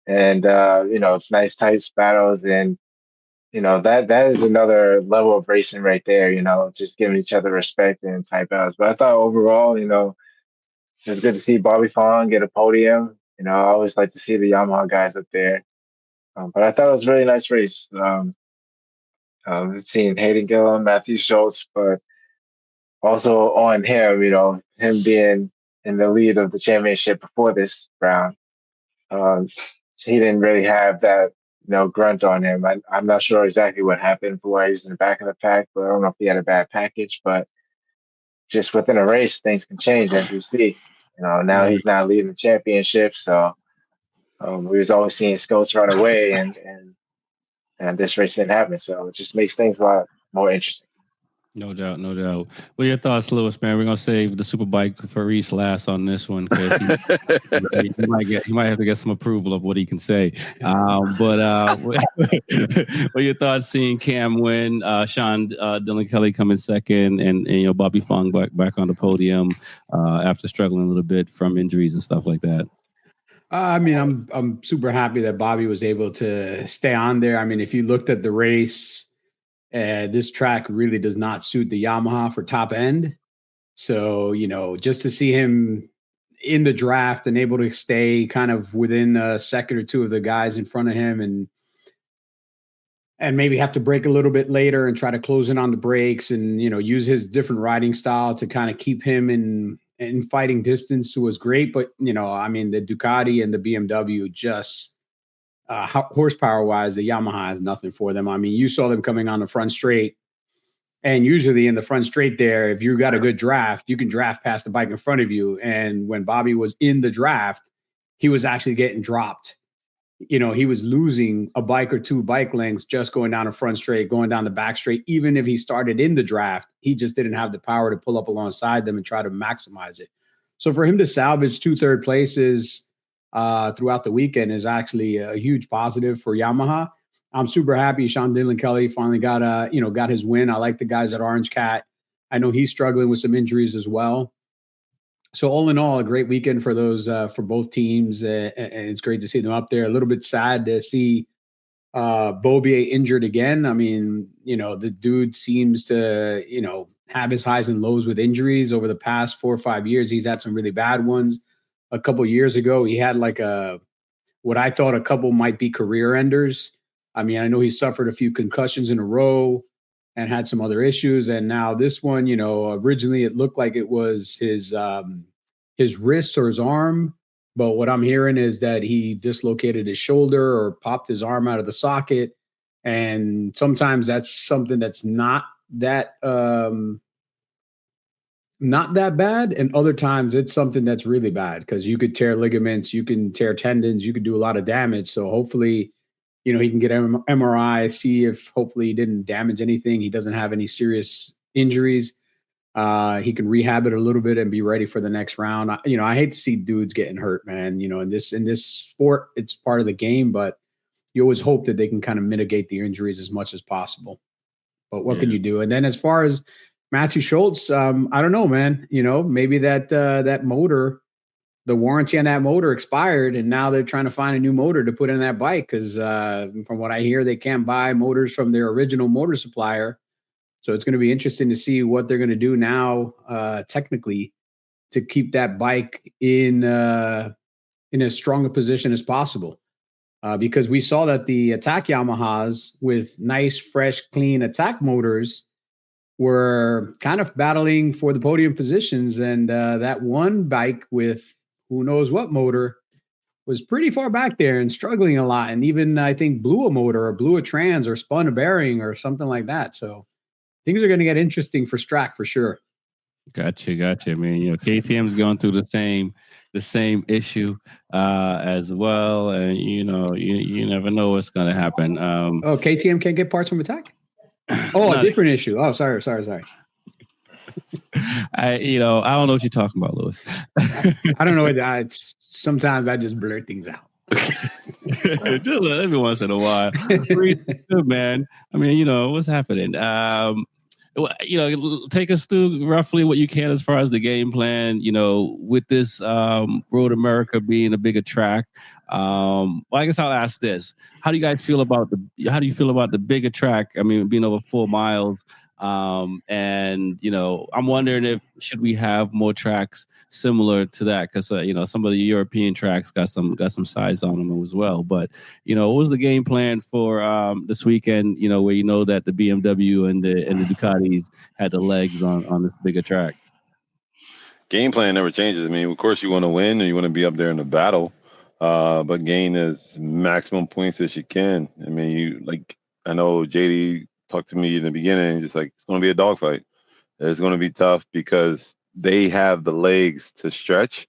and nice tight battles, and that is another level of racing right there. Just giving each other respect and tight battles. But I thought overall, it was good to see Bobby Fong get a podium. I always like to see the Yamaha guys up there. But I thought it was a really nice race. Seeing Hayden Gillen, Matthew Schultz, but also on him, him being in the lead of the championship before this round. He didn't really have that, grunt on him. I'm not sure exactly what happened for why he's in the back of the pack, but I don't know if he had a bad package. But just within a race, things can change, as we see. Now he's not leading the championship, so we was always seeing Schultz run away, and this race didn't happen. So it just makes things a lot more interesting. No doubt. What are your thoughts, Lewis, man? We're gonna save the Superbike for Reese last on this one because he might have to get some approval of what he can say. What are your thoughts seeing Cam win, Sean Dylan Kelly come in second, and Bobby Fong back on the podium after struggling a little bit from injuries and stuff like that? I mean, I'm super happy that Bobby was able to stay on there. I mean, if you looked at the race, this track really does not suit the Yamaha for top end. So, just to see him in the draft and able to stay kind of within a second or two of the guys in front of him and maybe have to brake a little bit later and try to close in on the brakes and, use his different riding style to kind of keep him in fighting distance was great. But, I mean, the Ducati and the BMW just horsepower wise, the Yamaha has nothing for them. I mean, you saw them coming on the front straight, and usually in the front straight there, if you got a good draft, you can draft past the bike in front of you. And when Bobby was in the draft, he was actually getting dropped. He was losing a bike or two bike lengths just going down the front straight, going down the back straight. Even if he started in the draft, he just didn't have the power to pull up alongside them and try to maximize it. So for him to salvage 2 third places throughout the weekend is actually a huge positive for Yamaha. I'm super happy Sean Dylan Kelly finally got his win. I like the guys at Orange Cat. I know he's struggling with some injuries as well. So all in all, a great weekend for those for both teams, and it's great to see them up there. A little bit sad to see Bobier injured again. I mean, the dude seems to have his highs and lows with injuries over the past 4 or 5 years. He's had some really bad ones. A couple years ago, he had what I thought a couple might be career enders. I mean, I know he suffered a few concussions in a row and had some other issues. And now this one, originally it looked like it was his wrist or his arm, But what I'm hearing is that he dislocated his shoulder or popped his arm out of the socket. And sometimes that's something that's not that bad, and other times it's something that's really bad because you could tear ligaments, you can tear tendons, you could do a lot of damage. So hopefully, he can get MRI, see if hopefully he didn't damage anything, he doesn't have any serious injuries. He can rehab it a little bit and be ready for the next round. I hate to see dudes getting hurt, man. In this sport, it's part of the game, but you always hope that they can kind of mitigate the injuries as much as possible. But what can you do? And then as far as Matthew Schultz, I don't know, man. Maybe that motor, the warranty on that motor expired, and now they're trying to find a new motor to put in that bike because from what I hear, they can't buy motors from their original motor supplier. So it's going to be interesting to see what they're going to do now, technically, to keep that bike in as strong a position as possible. Because we saw that the attack Yamahas with nice, fresh, clean attack motors were kind of battling for the podium positions. And that one bike with who knows what motor was pretty far back there and struggling a lot. And even, I think, blew a motor or blew a trans or spun a bearing or something like that. So things are going to get interesting for Strack for sure. Gotcha. I mean, KTM's going through the same issue as well, and you never know what's going to happen. KTM can't get parts from Attack. A different issue. Oh, sorry. I don't know what you're talking about, Lewis. I don't know. Sometimes I just blurt things out. Just every once in a while, good, man. I mean, what's happening. Take us through roughly what you can as far as the game plan, with this Road America being a bigger track. Well, I guess I'll ask this. How do you feel about the bigger track? I mean, being over 4 miles. And I'm wondering if should we have more tracks similar to that? Because some of the European tracks got some size on them as well. But what was the game plan for this weekend? Where that the BMW and the Ducatis had the legs on this bigger track. Game plan never changes. I mean, of course, you want to win and you want to be up there in the battle, but gain as maximum points as you can. I mean, I know JD talked to me in the beginning, just like, it's going to be a dogfight. It's going to be tough because they have the legs to stretch.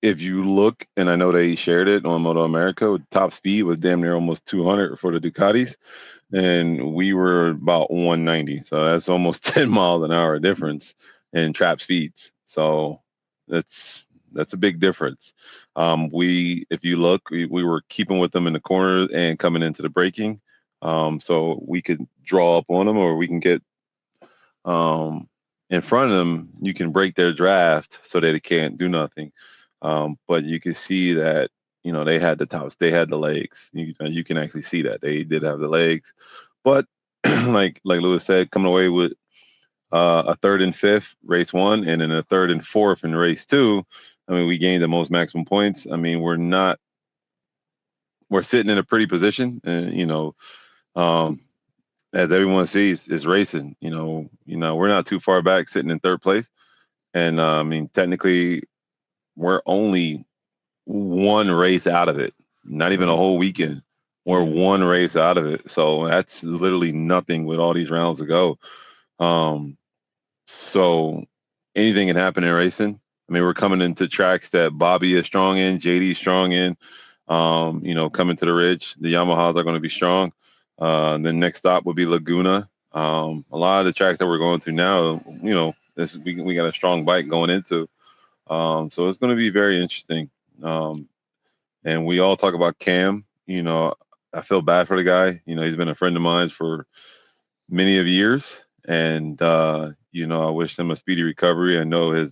If you look, and I know they shared it on MotoAmerica, top speed was damn near almost 200 for the Ducatis, and we were about 190. So that's almost 10 miles an hour difference in trap speeds. So that's a big difference. If you look, we were keeping with them in the corners and coming into the braking. So we could draw up on them, or we can get in front of them. You can break their draft so that it can't do nothing. But you can see that, they had the tops, they had the legs. You can actually see that they did have the legs. But like Lewis said, coming away with a 3rd and 5th race 1, and then a 3rd and 4th in race 2. I mean, we gained the most maximum points. I mean, we're sitting in a pretty position, and as everyone sees, is racing. We're not too far back, sitting in 3rd place, and I mean, technically, we're only 1 race out of it. Not even a whole weekend. We're 1 race out of it, so that's literally nothing with all these rounds to go. So anything can happen in racing. I mean, we're coming into tracks that Bobby is strong in, JD is strong in. Coming to the Ridge, the Yamahas are going to be strong. The next stop would be Laguna. A lot of the tracks that we're going to now, we got a strong bike going into. So it's going to be very interesting. And we all talk about Cam. I feel bad for the guy. He's been a friend of mine for many of years. And, I wish him a speedy recovery. I know he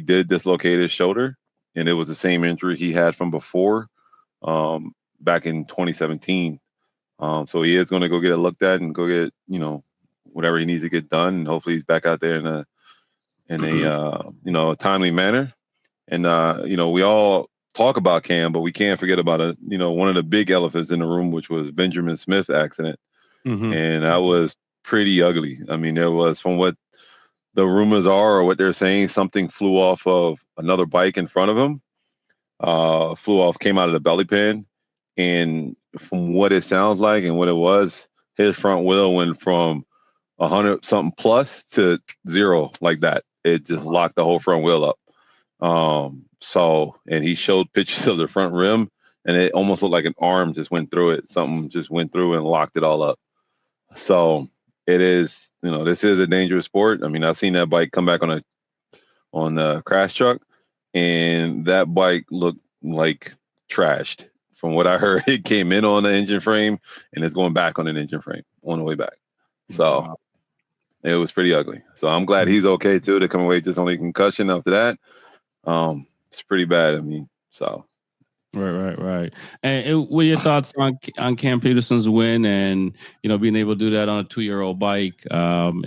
did dislocate his shoulder, and it was the same injury he had from before, back in 2017. So he is going to go get it looked at and go get, whatever he needs to get done. And hopefully he's back out there in a timely manner. And, we all talk about Cam, but we can't forget about one of the big elephants in the room, which was Benjamin Smith's accident. Mm-hmm. And that was pretty ugly. I mean, there was, from what the rumors are, or what they're saying, something flew off of another bike in front of him. Came out of the belly pan, and from what it sounds like and what it was, his front wheel went from 100 something plus to 0 like that. It just locked the whole front wheel up. And he showed pictures of the front rim, and it almost looked like an arm just went through it. Something just went through and locked it all up. So it is, this is a dangerous sport. I mean, I've seen that bike come back on a crash truck, and that bike looked like trashed. From what I heard, it came in on the engine frame, and it's going back on an engine frame on the way back. So it was pretty ugly. So I'm glad he's okay too, to come away just only concussion after that. It's pretty bad. I mean, so. Right. And what are your thoughts on Cam Peterson's win, and being able to do that on a 2-year-old bike, and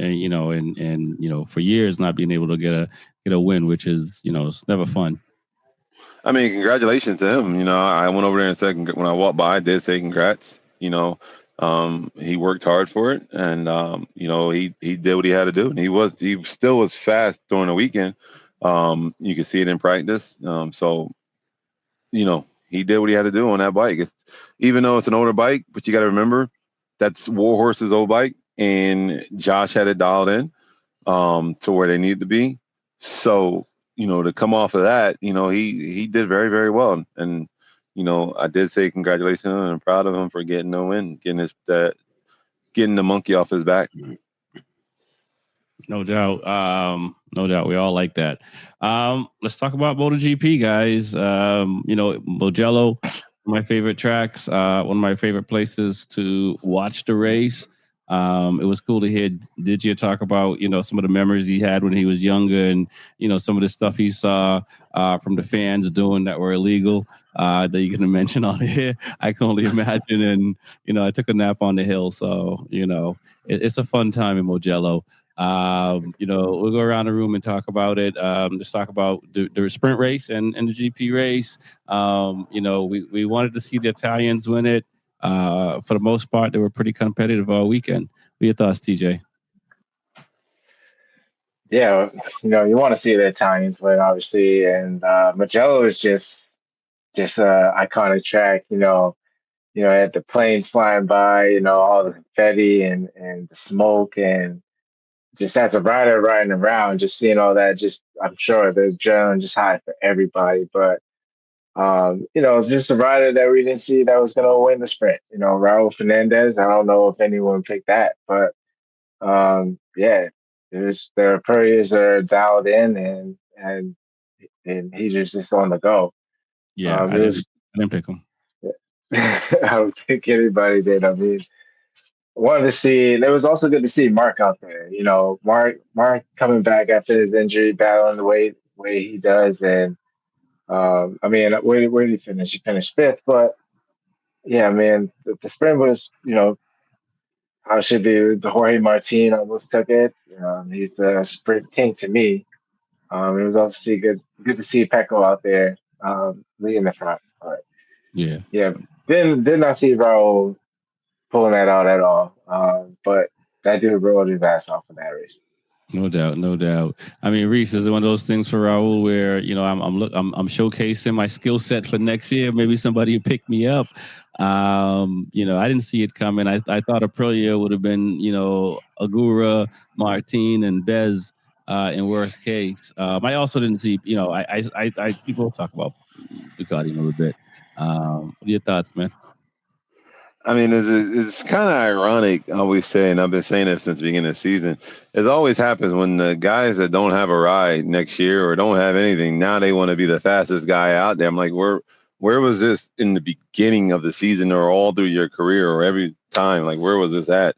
for years not being able to get a win, which is it's never fun. I mean, congratulations to him. I went over there and said, when I walked by, I did say congrats. He worked hard for it, and he did what he had to do, and he still was fast during the weekend. You could see it in practice. He did what he had to do on that bike. Even though it's an older bike, but you got to remember that's Warhorse's old bike, and Josh had it dialed in to where they needed to be. So, to come off of that, he did very, very well. And, I did say congratulations, and I'm proud of him for getting the win, getting the monkey off his back. No doubt. No doubt. We all like that. Let's talk about MotoGP, guys. Mugello, one of my favorite tracks, one of my favorite places to watch the race. It was cool to hear Didier talk about, some of the memories he had when he was younger, and, some of the stuff he saw from the fans doing that were illegal, that you're going to mention on here. I can only imagine. And, I took a nap on the hill. So, it's a fun time in Mugello. We'll go around the room and talk about it. Let's talk about the sprint race and the GP race. We wanted to see the Italians win it. For the most part, they were pretty competitive all weekend. What are your thoughts, TJ? Yeah, you want to see the Italians win, obviously, and Mugello is just an iconic track. Had the planes flying by, all the confetti and the smoke, and just as a rider riding around, just seeing all that, I'm sure the adrenaline just high for everybody. But it's just a rider that we didn't see that was going to win the sprint. Raul Fernandez. I don't know if anyone picked that, but their periods are dialed in, and he's just on the go. Yeah, I didn't pick him. I don't think anybody did. I mean, wanted to see. It was also good to see Mark out there. Mark coming back after his injury, battling the way he does, and where did he finish? He finished 5th, but yeah, man, the sprint was, how should be the Jorge Martin almost took it. He's a sprint king to me. It was also good to see Pecco out there leading the front. But yeah, did not see Raul pulling that out at all. But that dude rolled his ass off in that race. No doubt. I mean, Reese, is it one of those things for Raul where I'm showcasing my skill set for next year? Maybe somebody will pick me up. I didn't see it coming. I thought Aprilia would have been, Agura, Martin, and Bez in worst case. I also didn't see. I people talk about Ducati a little bit. What are your thoughts, man? I mean, it's kind of ironic, I always say, and I've been saying it since the beginning of the season. It always happens when the guys that don't have a ride next year or don't have anything, now they want to be the fastest guy out there. I'm like, where was this in the beginning of the season or all through your career or every time? Like, where was this at?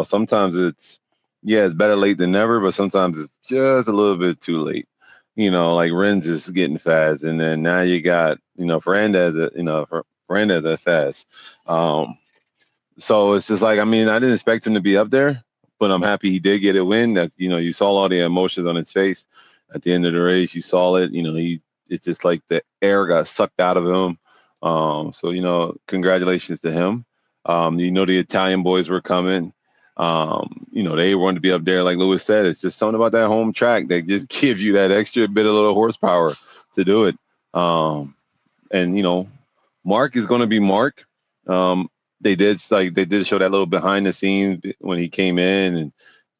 Sometimes it's better late than never, but sometimes it's just a little bit too late. Like Renz is getting fast, and then now you got, Fernandez that fast. So it's just like, I mean, I didn't expect him to be up there, but I'm happy he did get a win. That, you saw all the emotions on his face at the end of the race. You saw it. It's just like the air got sucked out of him. So congratulations to him. The Italian boys were coming. They want to be up there, like Lewis said. It's just something about that home track that just gives you that extra bit of little horsepower to do it. Mark is going to be Mark. They did show that little behind the scenes when he came in, and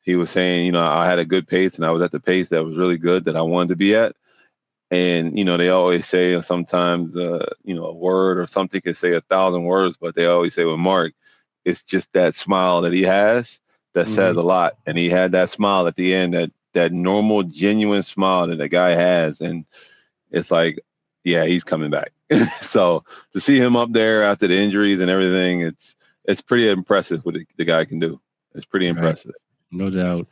he was saying, I had a good pace and I was at the pace that was really good that I wanted to be at. And, they always say sometimes, a word or something can say 1,000 words, but they always say with Mark, it's just that smile that he has that says a lot. And he had that smile at the end, that normal, genuine smile that the guy has. And it's like, yeah, he's coming back. So to see him up there after the injuries and everything, it's pretty impressive what the guy can do. It's pretty impressive. No doubt.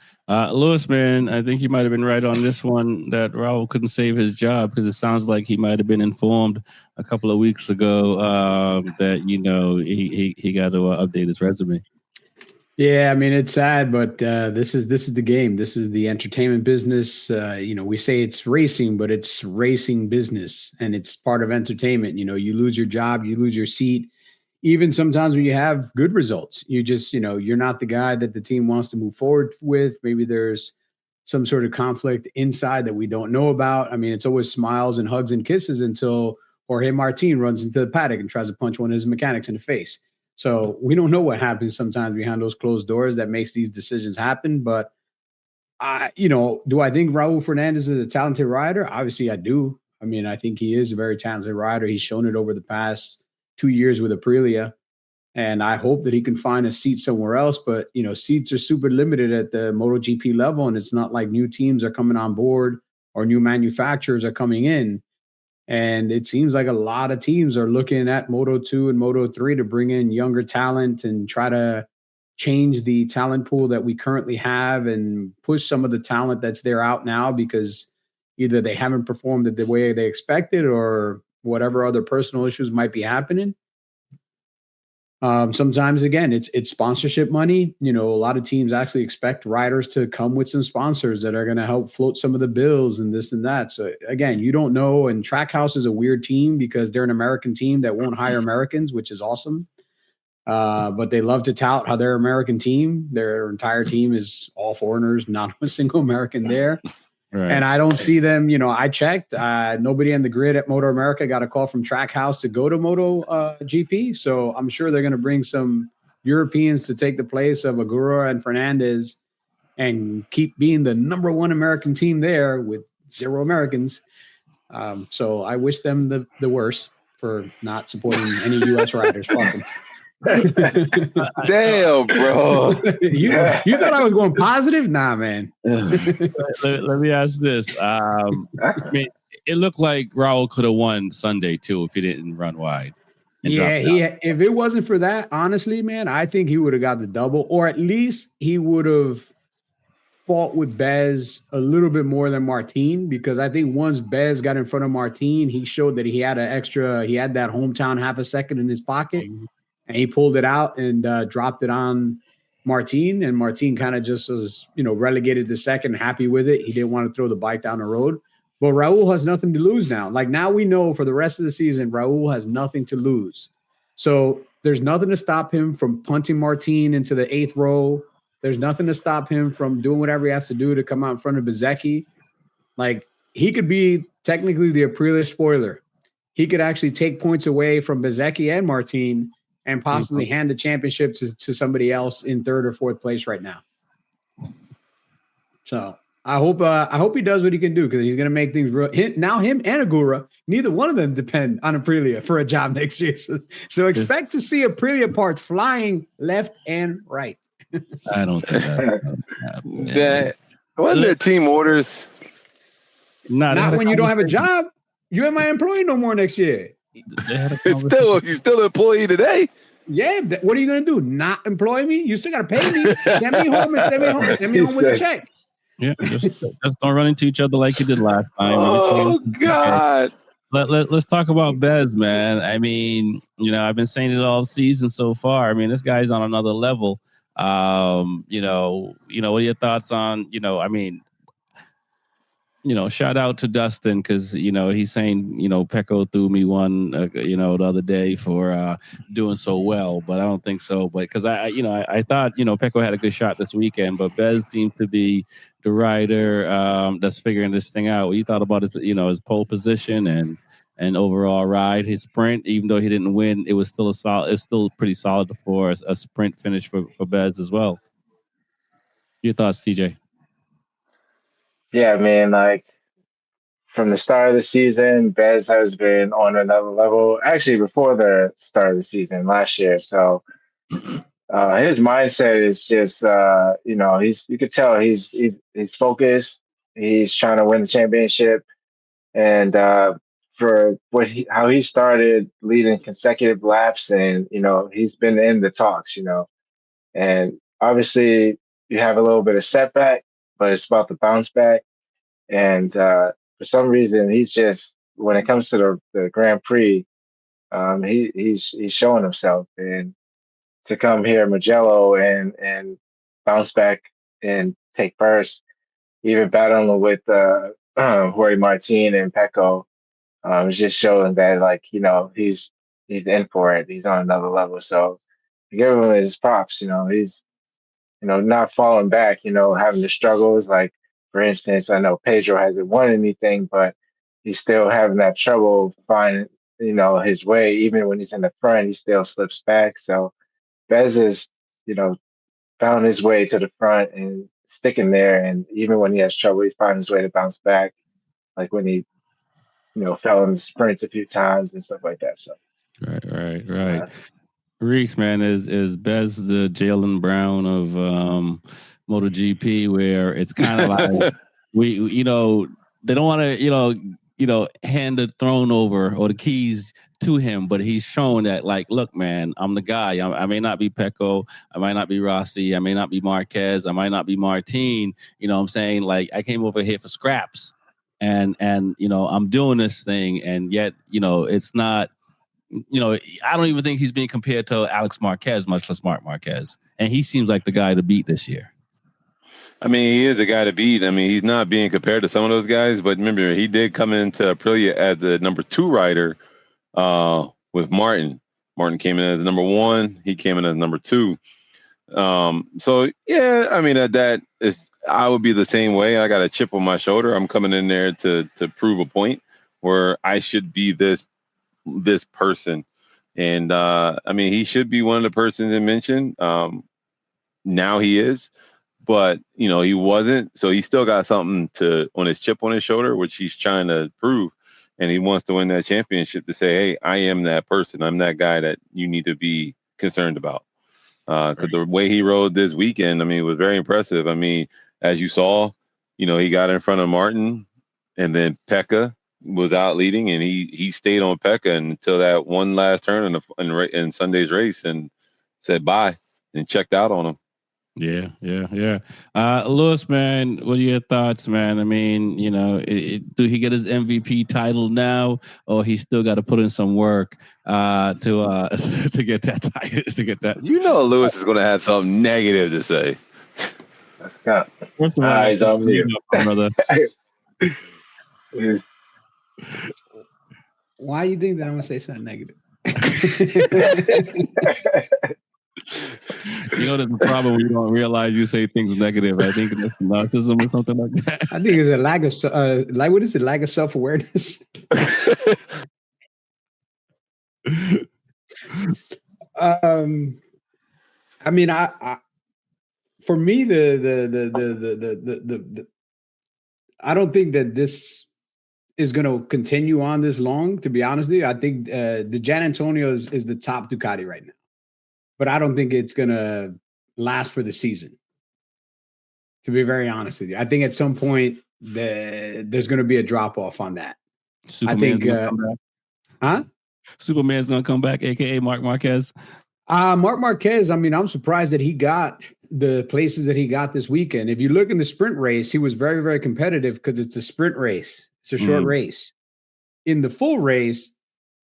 Lewis, man, I think you might have been right on this one that Raul couldn't save his job, because it sounds like he might have been informed a couple of weeks ago that, he got to update his resume. Yeah, I mean, it's sad, but this is the game. This is the entertainment business. We say it's racing, but it's racing business, and it's part of entertainment. You lose your job, you lose your seat. Even sometimes when you have good results, you just, you're not the guy that the team wants to move forward with. Maybe there's some sort of conflict inside that we don't know about. I mean, it's always smiles and hugs and kisses until Jorge Martin runs into the paddock and tries to punch one of his mechanics in the face. So we don't know what happens sometimes behind those closed doors that makes these decisions happen. But do I think Raul Fernandez is a talented rider? Obviously, I do. I mean, I think he is a very talented rider. He's shown it over the past 2 years with Aprilia, and I hope that he can find a seat somewhere else. But, seats are super limited at the MotoGP level, and it's not like new teams are coming on board or new manufacturers are coming in. And it seems like a lot of teams are looking at Moto2 and Moto3 to bring in younger talent and try to change the talent pool that we currently have and push some of the talent that's there out now, because either they haven't performed the way they expected or whatever other personal issues might be happening. Sometimes, again, it's sponsorship money. A lot of teams actually expect riders to come with some sponsors that are going to help float some of the bills and this and that. So again, you don't know. And Trackhouse is a weird team because they're an American team that won't hire Americans, which is awesome. But they love to tout how they're an American team. Their entire team is all foreigners, not a single American there. Right. And I don't see them, I checked, nobody on the grid at MotoAmerica got a call from Trackhouse to go to MotoGP. So I'm sure they're going to bring some Europeans to take the place of Agura and Fernandez and keep being the number one American team there with 0 Americans. So I wish them the worst for not supporting any U.S. riders. Fuck them. Damn, bro. You thought I was going positive? Nah, man. let me ask this. I mean, it looked like Raul could have won Sunday too if he didn't run wide. Yeah, if it wasn't for that, honestly, man, I think he would have got the double, or at least he would have fought with Bez a little bit more than Martin, because I think once Bez got in front of Martin, he showed that he had that hometown half a second in his pocket. And he pulled it out and dropped it on Martin. And Martin kind of just was, relegated to second, happy with it. He didn't want to throw the bike down the road. But Raul has nothing to lose now. Like, now we know for the rest of the season, Raul has nothing to lose. So there's nothing to stop him from punting Martin into the 8th row. There's nothing to stop him from doing whatever he has to do to come out in front of Bezzecchi. Like, he could be technically the Aprilia spoiler. He could actually take points away from Bezzecchi and Martin and possibly hand the championship to somebody else in 3rd or 4th place right now. So I hope he does what he can do, because he's going to make things real. Now him and Agura, neither one of them depend on Aprilia for a job next year. So expect to see Aprilia parts flying left and right. I don't think that wasn't there team orders. Not when you don't have a job. You ain't my employee no more next year. You're still an employee today. Yeah, what are you going to do? Not employ me? You still got to pay me. Send me home with a check. Yeah, just don't run into each other like you did last time. Oh, God. Let's talk about Bez, man. I mean, I've been saying it all season so far. I mean, this guy's on another level. What are your thoughts on, shout out to Dustin because he's saying Pecco threw me one the other day for doing so well, but I don't think so. But because I thought Pecco had a good shot this weekend, but Bez seemed to be the rider that's figuring this thing out. What you thought about his pole position and overall ride, his sprint, even though he didn't win, it was still it's still pretty solid for a sprint finish for Bez as well. Your thoughts, TJ? Yeah, man, like from the start of the season, Bez has been on another level. Actually, before the start of the season last year. So his mindset is just you could tell he's focused. He's trying to win the championship. And for how he started leading consecutive laps, and he's been in the talks, and obviously you have a little bit of setback, but it's about the bounce back. And for some reason, he's just when it comes to the Grand Prix, he's showing himself, and to come here, Mugello, and bounce back and take first, even battling with Jorge Martin and Pecco. It's just showing that he's in for it. He's on another level. So to give him his props. He's not falling back. Having the struggles. Like for instance, I know Pedro hasn't won anything, but he's still having that trouble finding his way. Even when he's in the front, he still slips back. So Bez is found his way to the front and sticking there. And even when he has trouble, he finds his way to bounce back. Like when he fell in the sprints a few times and stuff like that. So right. Reese, man, is Bez the Jalen Brown of MotoGP, where it's kind of like we they don't want to hand the throne over or the keys to him, but he's showing that look, man, I'm the guy. I may not be Pecco, I might not be Rossi, I may not be Marquez, I might not be Martin. I'm saying, I came over here for scraps. And I'm doing this thing, and yet it's not. I don't even think he's being compared to Alex Marquez, much less Marc Marquez, and he seems like the guy to beat this year. I mean, he is the guy to beat. I mean, he's not being compared to some of those guys, but remember, he did come into Aprilia as the number 2 rider with Martin. Martin came in as the number 1. He came in as number 2. So yeah, I mean that is. I would be the same way. I got a chip on my shoulder. I'm coming in there to prove a point where I should be this person. And I mean, he should be one of the persons I mentioned. Now he is, but he wasn't. So he still got something on his chip on his shoulder, which he's trying to prove. And he wants to win that championship to say, hey, I am that person. I'm that guy that you need to be concerned about. Because the way he rode this weekend, I mean, was very impressive. I mean, as you saw, he got in front of Martin, and then Pecca was out leading, and he stayed on Pecca until that one last turn in Sunday's race, and said bye and checked out on him. Yeah. Lewis, man, what are your thoughts, man? I mean, do he get his MVP title now, or he still got to put in some work to get that title? To get that, Lewis is going to have something negative to say. Let's go. First of all, he's on mute, brother. Why do you think that I'm going to say something negative? There's a problem when you don't realize you say things negative. I think it's narcissism or something like that. I think it's a lack of what is it? Lack of self-awareness. I mean, I for me, the I don't think that this is going to continue on this long. To be honest with you, I think the Gian Antonio is the top Ducati right now, but I don't think it's going to last for the season. To be very honest with you, I think at some point there's going to be a drop off on that. Superman's Superman's going to come back, aka Marc Marquez. Marc Marquez, I mean, I'm surprised that he got the places that he got this weekend. If you look in the sprint race, he was very, very competitive because it's a sprint race. It's a short race. In the full race,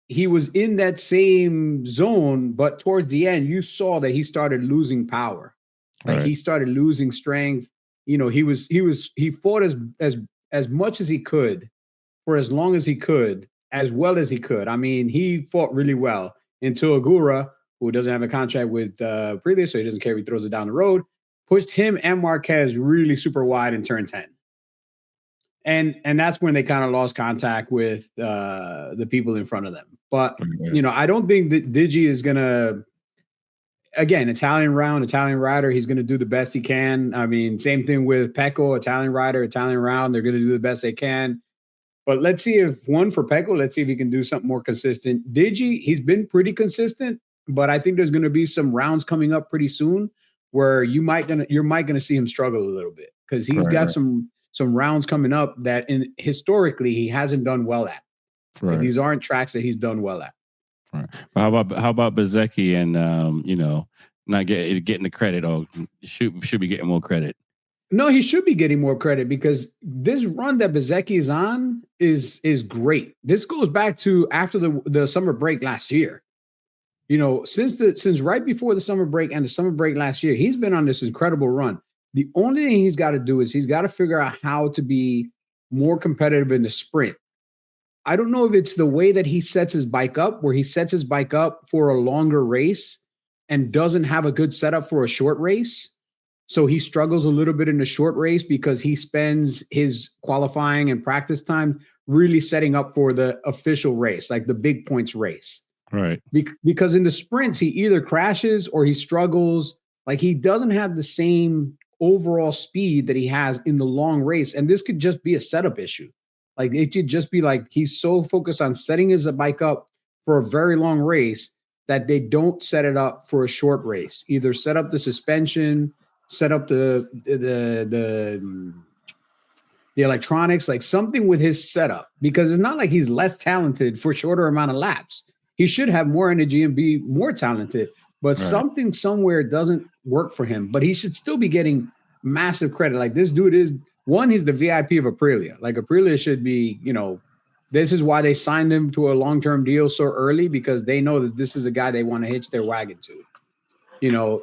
he was in that same zone, but towards the end, you saw that he started losing power. Like he started losing strength. He fought as much as he could for as long as he could, as well as he could. I mean, he fought really well until Agura, who doesn't have a contract with Aprilia, so he doesn't care if he throws it down the road, pushed him and Marquez really super wide in turn 10. And that's when they kind of lost contact with the people in front of them. But, I don't think that Digi is going to, again, Italian rider, he's going to do the best he can. I mean, same thing with Pecco, Italian rider, Italian round, they're going to do the best they can. But let's see if for Pecco, let's see if he can do something more consistent. Digi, he's been pretty consistent, but I think there's going to be some rounds coming up pretty soon where you're might going to see him struggle a little bit because he's got some rounds coming up that historically he hasn't done well at. Right. These aren't tracks that he's done well at. Right. But how about Bezzecchi and not getting the credit or should be getting more credit? No, he should be getting more credit because this run that Bezzecchi is on is great. This goes back to after the summer break last year. Since right before the summer break and the summer break last year, he's been on this incredible run. The only thing he's got to do is he's got to figure out how to be more competitive in the sprint. I don't know if it's the way that he sets his bike up, where he sets his bike up for a longer race and doesn't have a good setup for a short race. So he struggles a little bit in the short race because he spends his qualifying and practice time really setting up for the official race, like the big points race. Right. Because in the sprints, he either crashes or he struggles. Like he doesn't have the same overall speed that he has in the long race. And this could just be a setup issue. Like it could just be like he's so focused on setting his bike up for a very long race that they don't set it up for a short race. Either set up the suspension, set up the electronics, like something with his setup, because it's not like he's less talented for shorter amount of laps. He should have more energy and be more talented, but something somewhere doesn't work for him. But he should still be getting massive credit. Like this dude is he's the VIP of Aprilia. Like Aprilia should be, this is why they signed him to a long-term deal so early, because they know that this is a guy they want to hitch their wagon to.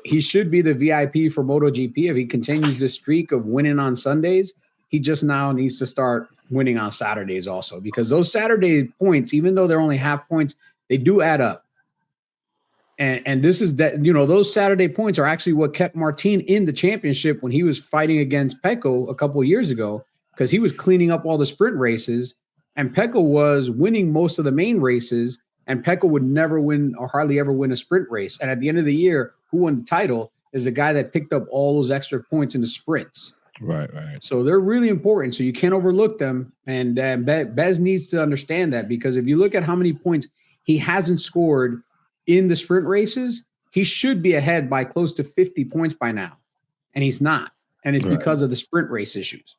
He should be the VIP for MotoGP if he continues this streak of winning on Sundays. He just now needs to start winning on Saturdays also, because those Saturday points, even though they're only half points, they do add up. And this is that, those Saturday points are actually what kept Martin in the championship when he was fighting against Pecco a couple of years ago, because he was cleaning up all the sprint races and Pecco was winning most of the main races, and Pecco would never win or hardly ever win a sprint race. And at the end of the year, who won the title is the guy that picked up all those extra points in the sprints. Right. So they're really important. So you can't overlook them. And Bez needs to understand that, because if you look at how many points he hasn't scored in the sprint races, he should be ahead by close to 50 points by now. And he's not. And it's because of the sprint race issues.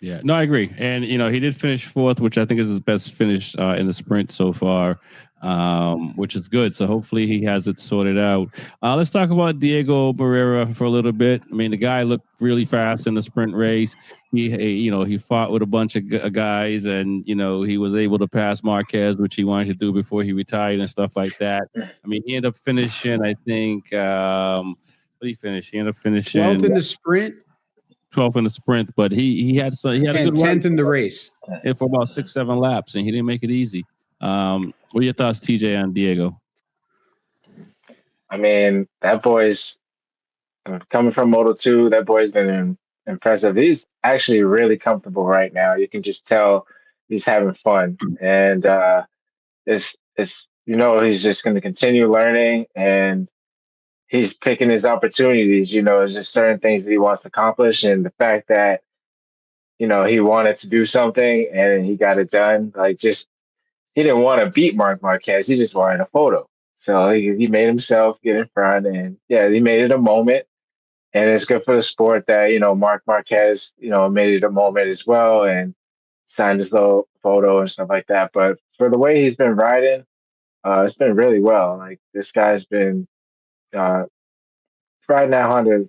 Yeah, no, I agree. And, he did finish fourth, which I think is his best finish in the sprint so far, which is good. So hopefully he has it sorted out. Let's talk about Diego Moreira for a little bit. I mean, the guy looked really fast in the sprint race. He fought with a bunch of guys, and, he was able to pass Marquez, which he wanted to do before he retired and stuff like that. I mean, he ended up finishing, I think, what did he finish? He ended up finishing 12th in the sprint. 12th in the sprint, but he had a good 10th in the race for about 6-7 laps, and he didn't make it easy. What are your thoughts, TJ, on Diego? I mean, that boy's coming from Moto2. That boy's been impressive. He's actually really comfortable right now. You can just tell he's having fun, and it's he's just going to continue learning, and he's picking his opportunities. There's just certain things that he wants to accomplish, and the fact that he wanted to do something and he got it done. Like, just he didn't want to beat Marc Marquez. He just wanted a photo. So he made himself get in front, and he made it a moment. And it's good for the sport that Marc Marquez made it a moment as well and signed his little photo and stuff like that. But for the way he's been riding, it's been really well. Like, this guy's been riding out Honda,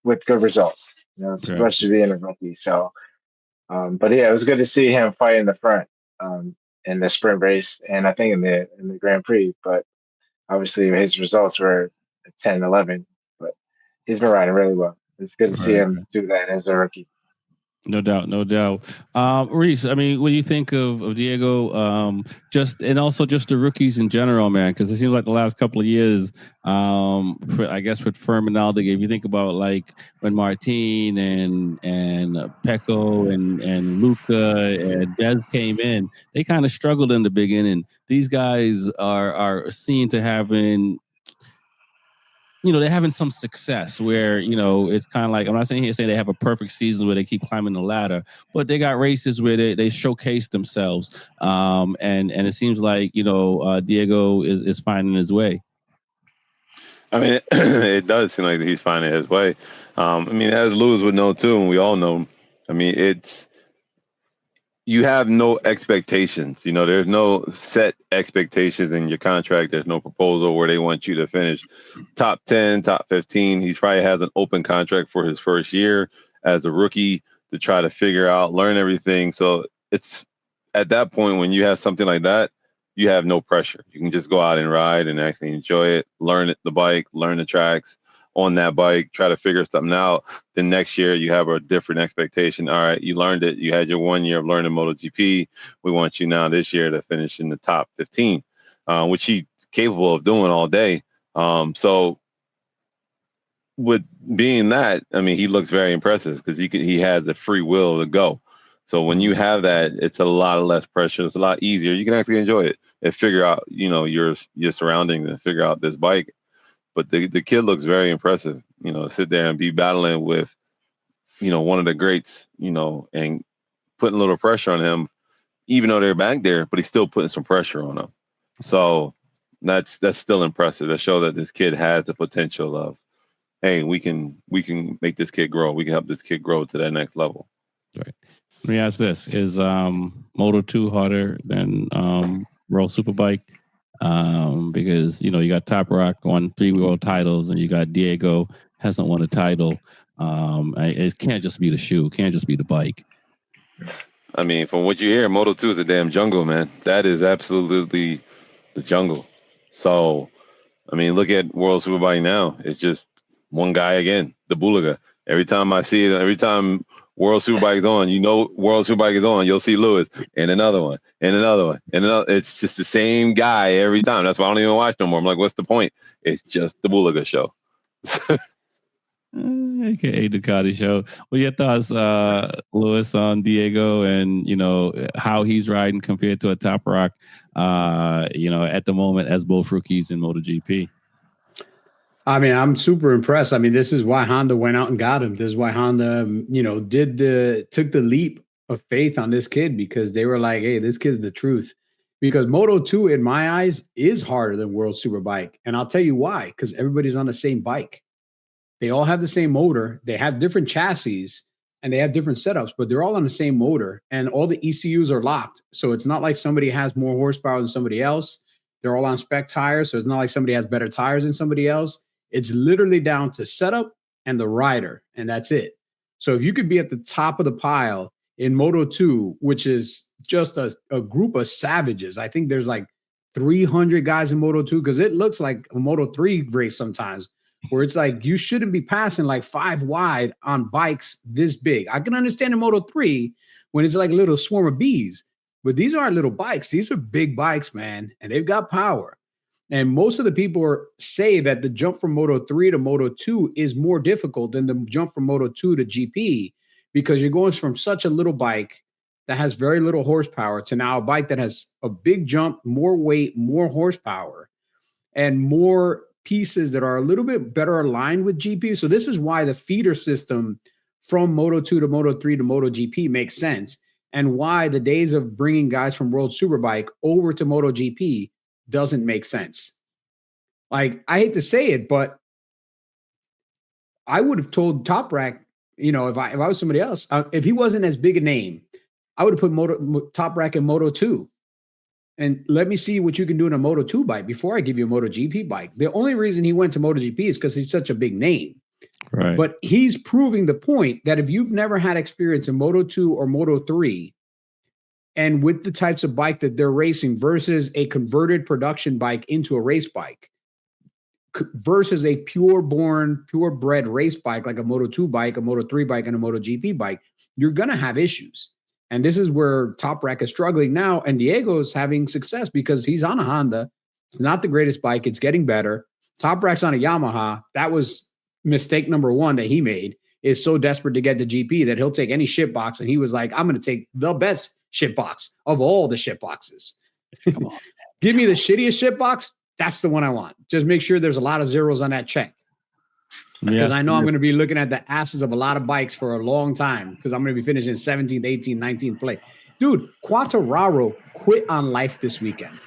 with good results. Especially being a rookie. So, but yeah, it was good to see him fight in the front in the sprint race, and I think in the Grand Prix. But obviously, his results were 10-11. But he's been riding really well. It's good to see him do that as a rookie. No doubt, no doubt. Reese, I mean, what do you think of Diego? And also just the rookies in general, man, because it seems like the last couple of years, I guess with Ferminaldi, if you think about like when Martin and Pecco and Luca and Dez came in, they kind of struggled in the beginning. These guys are seen to having they're having some success where, it's kind of like, I'm not saying they have a perfect season where they keep climbing the ladder, but they got races where they showcase themselves. And it seems like, Diego is finding his way. I mean, it does seem like he's finding his way. I mean, as Lewis would know too, and we all know, I mean, you have no expectations. There's no set expectations in your contract. There's no proposal where they want you to finish top 10, top 15. He probably has an open contract for his first year as a rookie to try to figure out, learn everything. So it's at that point when you have something like that, you have no pressure. You can just go out and ride and actually enjoy it, learn the bike, learn the tracks on that bike, try to figure something out. Then next year you have a different expectation. All right, you learned it. You had your 1 year of learning MotoGP. We want you now this year to finish in the top 15, which he's capable of doing all day. So with being that, I mean, he looks very impressive because he has the free will to go. So when you have that, it's a lot less pressure. It's a lot easier. You can actually enjoy it and figure out, your surroundings and figure out this bike. But the kid looks very impressive, sit there and be battling with, one of the greats, and putting a little pressure on him, even though they're back there, but he's still putting some pressure on him. So that's still impressive. That shows that this kid has the potential of, hey, we can make this kid grow. We can help this kid grow to that next level. Right. Let me ask this: is Moto2 harder than World Superbike? Because you got Top Rock won 3 world titles, and you got Diego hasn't won a title. It can't just be the shoe, can't just be the bike. I mean, from what you hear, Moto2 is a damn jungle, man. That is absolutely the jungle. So, I mean, look at World Superbike now. It's just one guy again, the Bulaga. Every time I see it, every time World Superbike is on, World Superbike is on, you'll see Lewis and another one and another one and another. It's just the same guy every time. That's why I don't even watch no more. I'm like, what's the point? It's just the Bulaga show. AKA Ducati show. What are your thoughts, Lewis, on Diego and how he's riding compared to a Top Rock, at the moment as both rookies in MotoGP? I mean, I'm super impressed. I mean, this is why Honda went out and got him. This is why Honda, took the leap of faith on this kid, because they were like, hey, this kid's the truth. Because Moto2, in my eyes, is harder than World Superbike. And I'll tell you why, because everybody's on the same bike. They all have the same motor. They have different chassis and they have different setups, but they're all on the same motor and all the ECUs are locked. So it's not like somebody has more horsepower than somebody else. They're all on spec tires. So it's not like somebody has better tires than somebody else. It's literally down to setup and the rider, and that's it. So if you could be at the top of the pile in Moto2, which is just a group of savages, I think there's like 300 guys in Moto2, because it looks like a Moto3 race sometimes, where it's like you shouldn't be passing like 5 wide on bikes this big. I can understand in Moto3 when it's like a little swarm of bees, but these aren't little bikes. These are big bikes, man, and they've got power. And most of the people say that the jump from Moto3 to Moto2 is more difficult than the jump from Moto2 to GP, because you're going from such a little bike that has very little horsepower to now a bike that has a big jump, more weight, more horsepower, and more pieces that are a little bit better aligned with GP. So this is why the feeder system from Moto2 to Moto3 to MotoGP makes sense, and why the days of bringing guys from World Superbike over to MotoGP doesn't make sense. Like, I hate to say it, but I would have told Top Rack, if I was somebody else, if he wasn't as big a name, I would have put Top Rack in Moto2. And let me see what you can do in a Moto2 bike before I give you a MotoGP bike. The only reason he went to MotoGP is because he's such a big name. Right. But he's proving the point that if you've never had experience in Moto2 or Moto3, and with the types of bike that they're racing versus a converted production bike into a race bike, versus a purebred race bike like a Moto2 bike, a Moto3 bike, and a MotoGP bike, you're going to have issues. And this is where Top Rack is struggling now. And Diego's having success because he's on a Honda. It's not the greatest bike. It's getting better. Top Rack's on a Yamaha. That was mistake number one that he made, is so desperate to get the GP that he'll take any shit box. And he was like, I'm going to take the best shit box of all the shit boxes. Come on. Give me the shittiest shit box. That's the one I want. Just make sure there's a lot of zeros on that check. Because I know I'm going to be looking at the asses of a lot of bikes for a long time because I'm going to be finishing 17th, 18th, 19th place. Dude, Quartararo quit on life this weekend.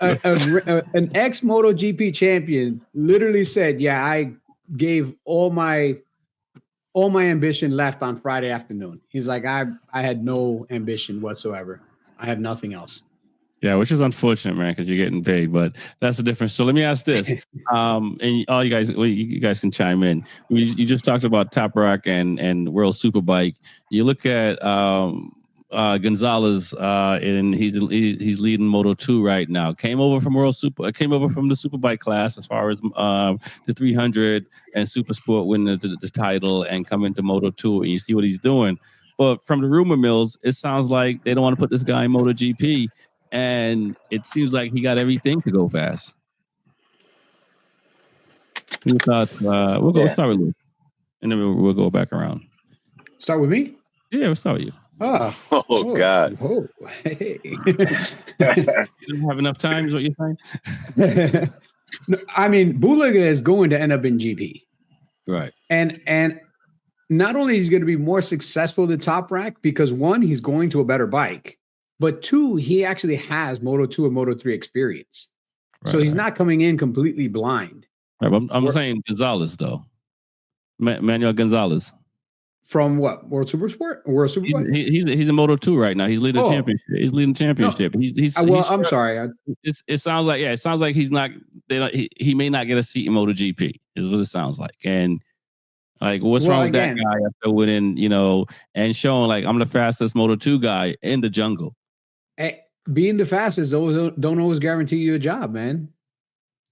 An ex-MotoGP champion literally said, yeah, I gave all my ambition left on Friday afternoon. He's like, I had no ambition whatsoever. I have nothing else. Yeah, which is unfortunate, man, because you're getting paid, but that's the difference. So let me ask this, and all you guys, you guys can chime in. You just talked about Top Rack and World Superbike. You look at Gonzalez, and he's leading Moto2 right now. Came over from the Superbike class as far as the 300 and Super Sport winning the title and coming to Moto2, and you see what he's doing. But from the rumor mills, it sounds like they don't want to put this guy in MotoGP. And it seems like he got everything to go fast. Your thoughts? We'll start with Luke, and then we'll go back around. Start with me? Yeah, we'll start with you. Oh God! Oh, hey. You don't have enough time, is what you're saying? No, I mean, Bulaga is going to end up in GP, right? And not only is he going to be more successful than Top Rack because one, he's going to a better bike. But two, he actually has Moto2 and Moto3 experience. Right, so he's not coming in completely blind. Right, I'm saying Gonzalez, though. Manuel Gonzalez. From what? World Super Sport? Or World Superbike? He's in Moto2 right now. He's leading championship. He's leading championship. No. I'm sorry. It sounds like he's not. He may not get a seat in MotoGP. Is what it sounds like. And like, what's wrong with that guy after winning, and showing like I'm the fastest Moto2 guy in the jungle. Being the fastest don't always guarantee you a job, man.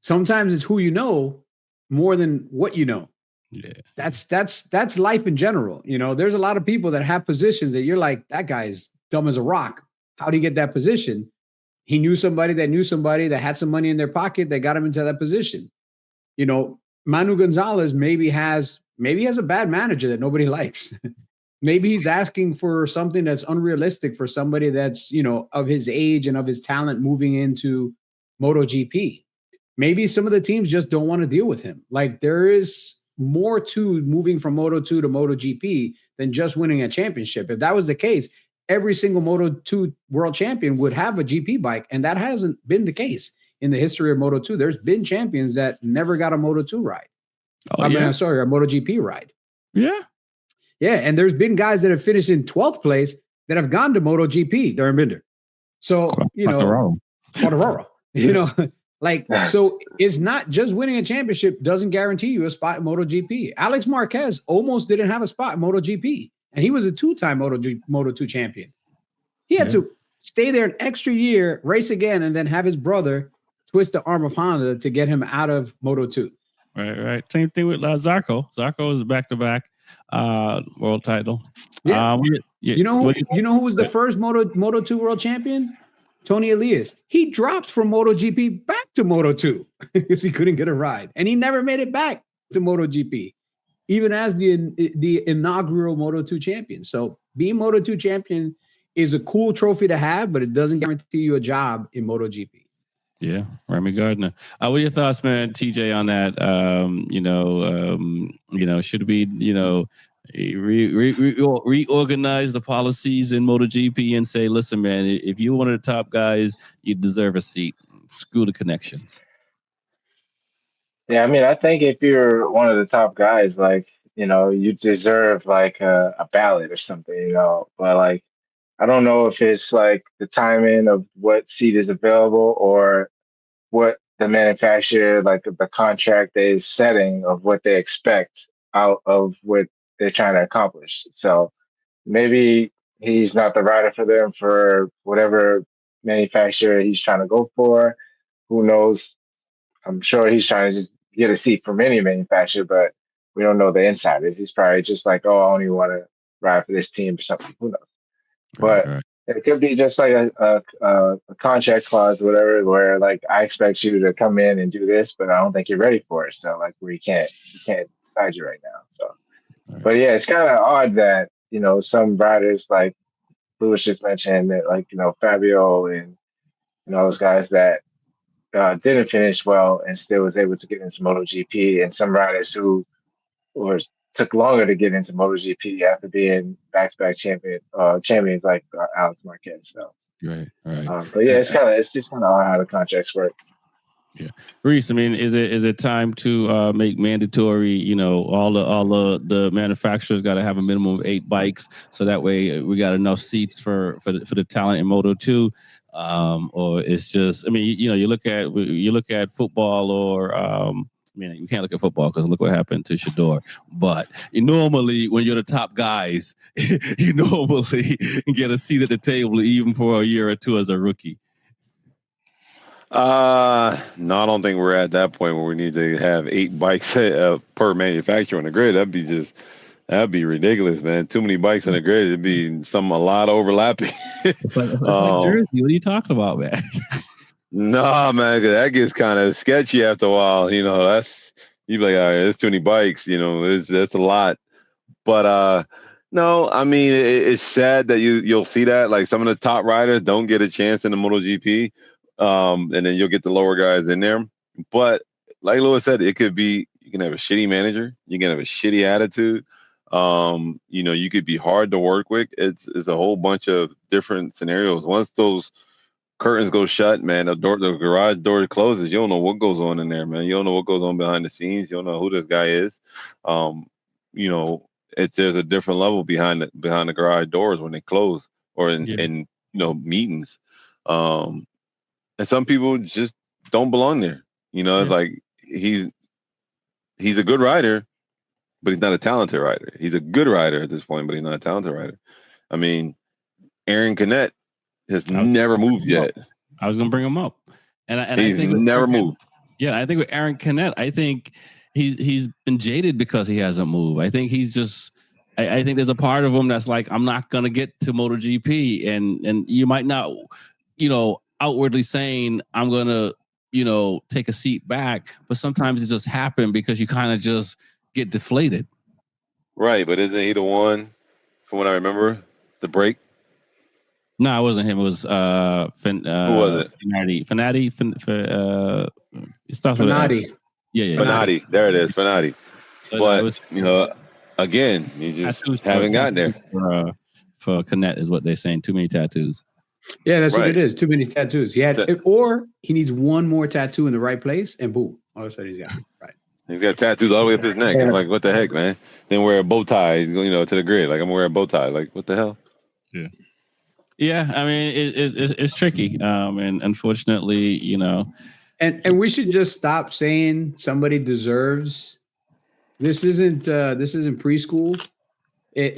Sometimes it's who you know more than what you know. Yeah, that's life in general. There's a lot of people that have positions that you're like, that guy's dumb as a rock. How do you get that position? He knew somebody that had some money in their pocket that got him into that position. Manu Gonzalez maybe has a bad manager that nobody likes. Maybe he's asking for something that's unrealistic for somebody that's, of his age and of his talent moving into MotoGP. Maybe some of the teams just don't want to deal with him. Like, there is more to moving from Moto2 to MotoGP than just winning a championship. If that was the case, every single Moto2 world champion would have a GP bike, and that hasn't been the case in the history of Moto2. There's been champions that never got a Moto2 ride. A MotoGP ride. Yeah. Yeah, and there's been guys that have finished in 12th place that have gone to MotoGP during Binder. So, Quartararo. So it's not just winning a championship doesn't guarantee you a spot in MotoGP. Alex Marquez almost didn't have a spot in MotoGP, and he was a two-time Moto2 champion. He had to stay there an extra year, race again, and then have his brother twist the arm of Honda to get him out of Moto2. Right. Same thing with Zarco. Zarco is back-to-back world title. Yeah. You know who was the first Moto2 world champion? Tony Elias. He dropped from MotoGP back to Moto2 because he couldn't get a ride, and he never made it back to MotoGP, even as the inaugural Moto2 champion. So being Moto2 champion is a cool trophy to have, but it doesn't guarantee you a job in MotoGP. Yeah, Remy Gardner. What are your thoughts, man, TJ, on that? Should we, reorganize the policies in MotoGP and say, listen, man, if you're one of the top guys, you deserve a seat. Screw the connections. Yeah, I mean, I think if you're one of the top guys, you deserve like a ballot or something, but like, I don't know if it's like the timing of what seat is available or what the manufacturer, like the contract is setting of what they expect out of what they're trying to accomplish. So maybe he's not the rider for them for whatever manufacturer he's trying to go for. Who knows? I'm sure he's trying to get a seat from any manufacturer, but we don't know the insiders. He's probably just like, oh, I only want to ride for this team or something. Who knows? But Right. it could be just like a contract clause, whatever, where like I expect you to come in and do this, but I don't think you're ready for it. So like we can't decide you right now. So, but yeah, it's kind of odd that some riders like Lewis just mentioned that like Fabio and those guys that didn't finish well and still was able to get into MotoGP, and some riders who were took longer to get into MotoGP after being back-to-back champions like Alex Marquez. So, Right. but yeah, it's just kind of odd how the contracts work. Yeah, Reese. I mean, is it time to make mandatory? All the manufacturers got to have a minimum of 8 bikes, so that way we got enough seats for the talent in Moto2. Or it's just, I mean, you look at football, or you can't look at football because look what happened to Shador. But normally, when you're the top guys, you normally get a seat at the table, even for a year or two as a rookie. No, I don't think we're at that point where we need to have 8 bikes per manufacturer on the grid. That'd be ridiculous, man. Too many bikes on the grid. It'd be a lot of overlapping. Like Jersey, what are you talking about, man? Nah, man, that gets kind of sketchy after a while. You'd be like, all right, there's too many bikes. That's a lot. But no, I mean, it's sad that you'll see that. Like some of the top riders don't get a chance in the MotoGP, and then you'll get the lower guys in there. But like Lewis said, it could be you can have a shitty manager, you can have a shitty attitude. You could be hard to work with. It's a whole bunch of different scenarios. Once those curtains go shut, man, the garage door closes. You don't know what goes on in there, man. You don't know what goes on behind the scenes. You don't know who this guy is. There's a different level behind the garage doors when they close, or in meetings. And some people just don't belong there. It's like he's a good rider, but he's not a talented rider. He's a good rider at this point, but he's not a talented rider. I mean, Aaron Canet has never moved yet. I was going to bring him up, and he's I think never moved. Yeah, I think with Aaron Canet, I think he's been jaded because he hasn't moved. I think he's just. I think there's a part of him that's like, I'm not going to get to MotoGP, and you might not, outwardly saying I'm going to, take a seat back, but sometimes it just happens because you kind of just get deflated. Right, but isn't he the one, from what I remember, the break? No, it wasn't him. It was who was it? Fanati. Yeah. Fanati. There it is, Fanati. But again, you just haven't gotten there. For Canet is what they're saying. Too many tattoos. Yeah, that's what it is. Too many tattoos. Or he needs one more tattoo in the right place, and boom, all of a sudden he's got it. Right. He's got tattoos all the way up his neck. I'm like, what the heck, man? Then wear a bow tie, to the grid. Like I'm wearing a bow tie. Like what the hell? Yeah. Yeah, I mean it's tricky, and unfortunately, and we should just stop saying somebody deserves. This isn't preschool.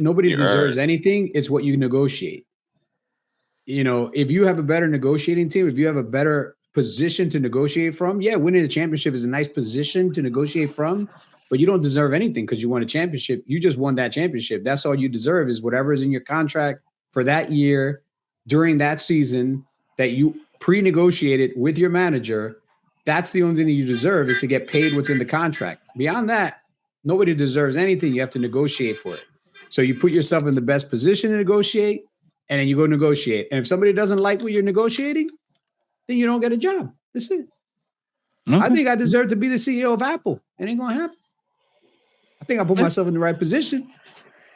Nobody deserves anything. It's what you negotiate. If you have a better negotiating team, if you have a better position to negotiate from, winning a championship is a nice position to negotiate from, but you don't deserve anything because you won a championship. You just won that championship. That's all you deserve is whatever is in your contract for that year during that season that you pre-negotiated with your manager. That's the only thing that you deserve is to get paid what's in the contract. Beyond that, nobody deserves anything. You have to negotiate for it. So you put yourself in the best position to negotiate, and then you go negotiate. And if somebody doesn't like what you're negotiating, then you don't get a job. That's it. Okay. I think I deserve to be the CEO of Apple. It ain't going to happen. I think I put myself in the right position.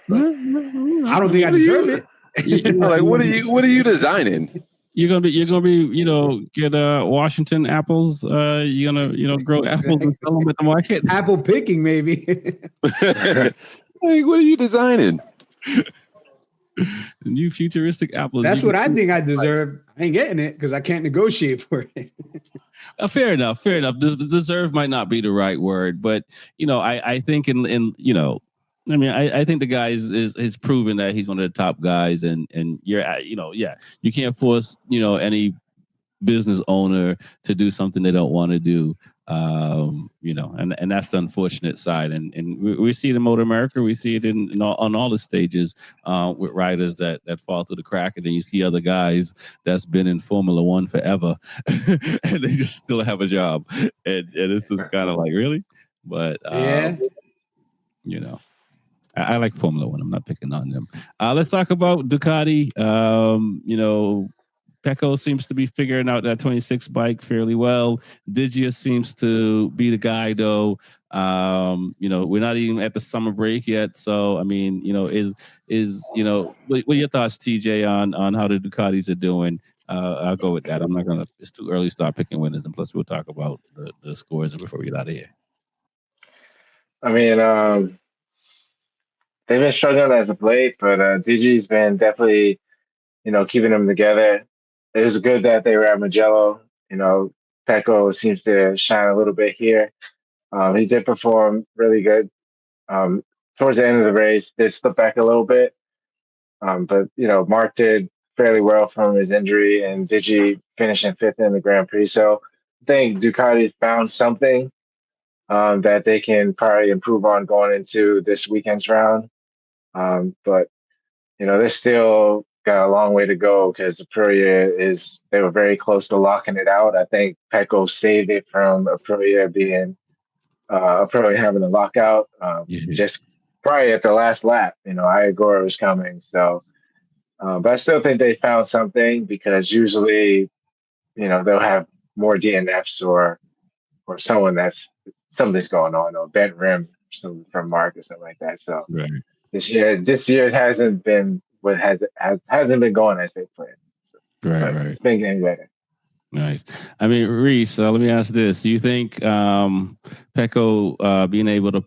But I don't think I deserve it. Like, what are you designing? You're gonna be, get Washington apples. You're gonna, grow apples and sell them at the market. Apple picking, maybe. Like, what are you designing? New futuristic apples. That's what I think I deserve. I ain't getting it because I can't negotiate for it. Fair enough. Deserve might not be the right word, but I think I think the guy is proven that he's one of the top guys, and you can't force any business owner to do something they don't want to do. And that's the unfortunate side. And we see it in MotoAmerica, we see it on all the stages with riders that fall through the crack, and then you see other guys that's been in Formula One forever, and they just still have a job, and it's just kind of like, really, but Yeah. I like Formula One. I'm not picking on them. Let's talk about Ducati. Pecco seems to be figuring out that 26 bike fairly well. Digia seems to be the guy, though. We're not even at the summer break yet. So, I mean, what are your thoughts, TJ, on how the Ducatis are doing? I'll go with that. I'm not gonna. It's too early to start picking winners, and plus we'll talk about the scores before we get out of here. I mean, they've been struggling as of late, but DG's been definitely, keeping them together. It was good that they were at Mugello. Pecco seems to shine a little bit here. He did perform really good. Towards the end of the race, did slip back a little bit. But Mark did fairly well from his injury, and Digi finishing fifth in the Grand Prix. So I think Ducati found something that they can probably improve on going into this weekend's round. But they still got a long way to go because they were very close to locking it out. I think Pecco saved it from Aprilia having a lockout. Just probably at the last lap, Igor was coming. So, but I still think they found something because usually, they'll have more DNFs or someone something's going on, or bent rim from Mark or something like that. So right. this year hasn't been hasn't been going as they planned. Right. It's been getting better. Nice. I mean, Reese, let me ask this. Do you think Pecco being able to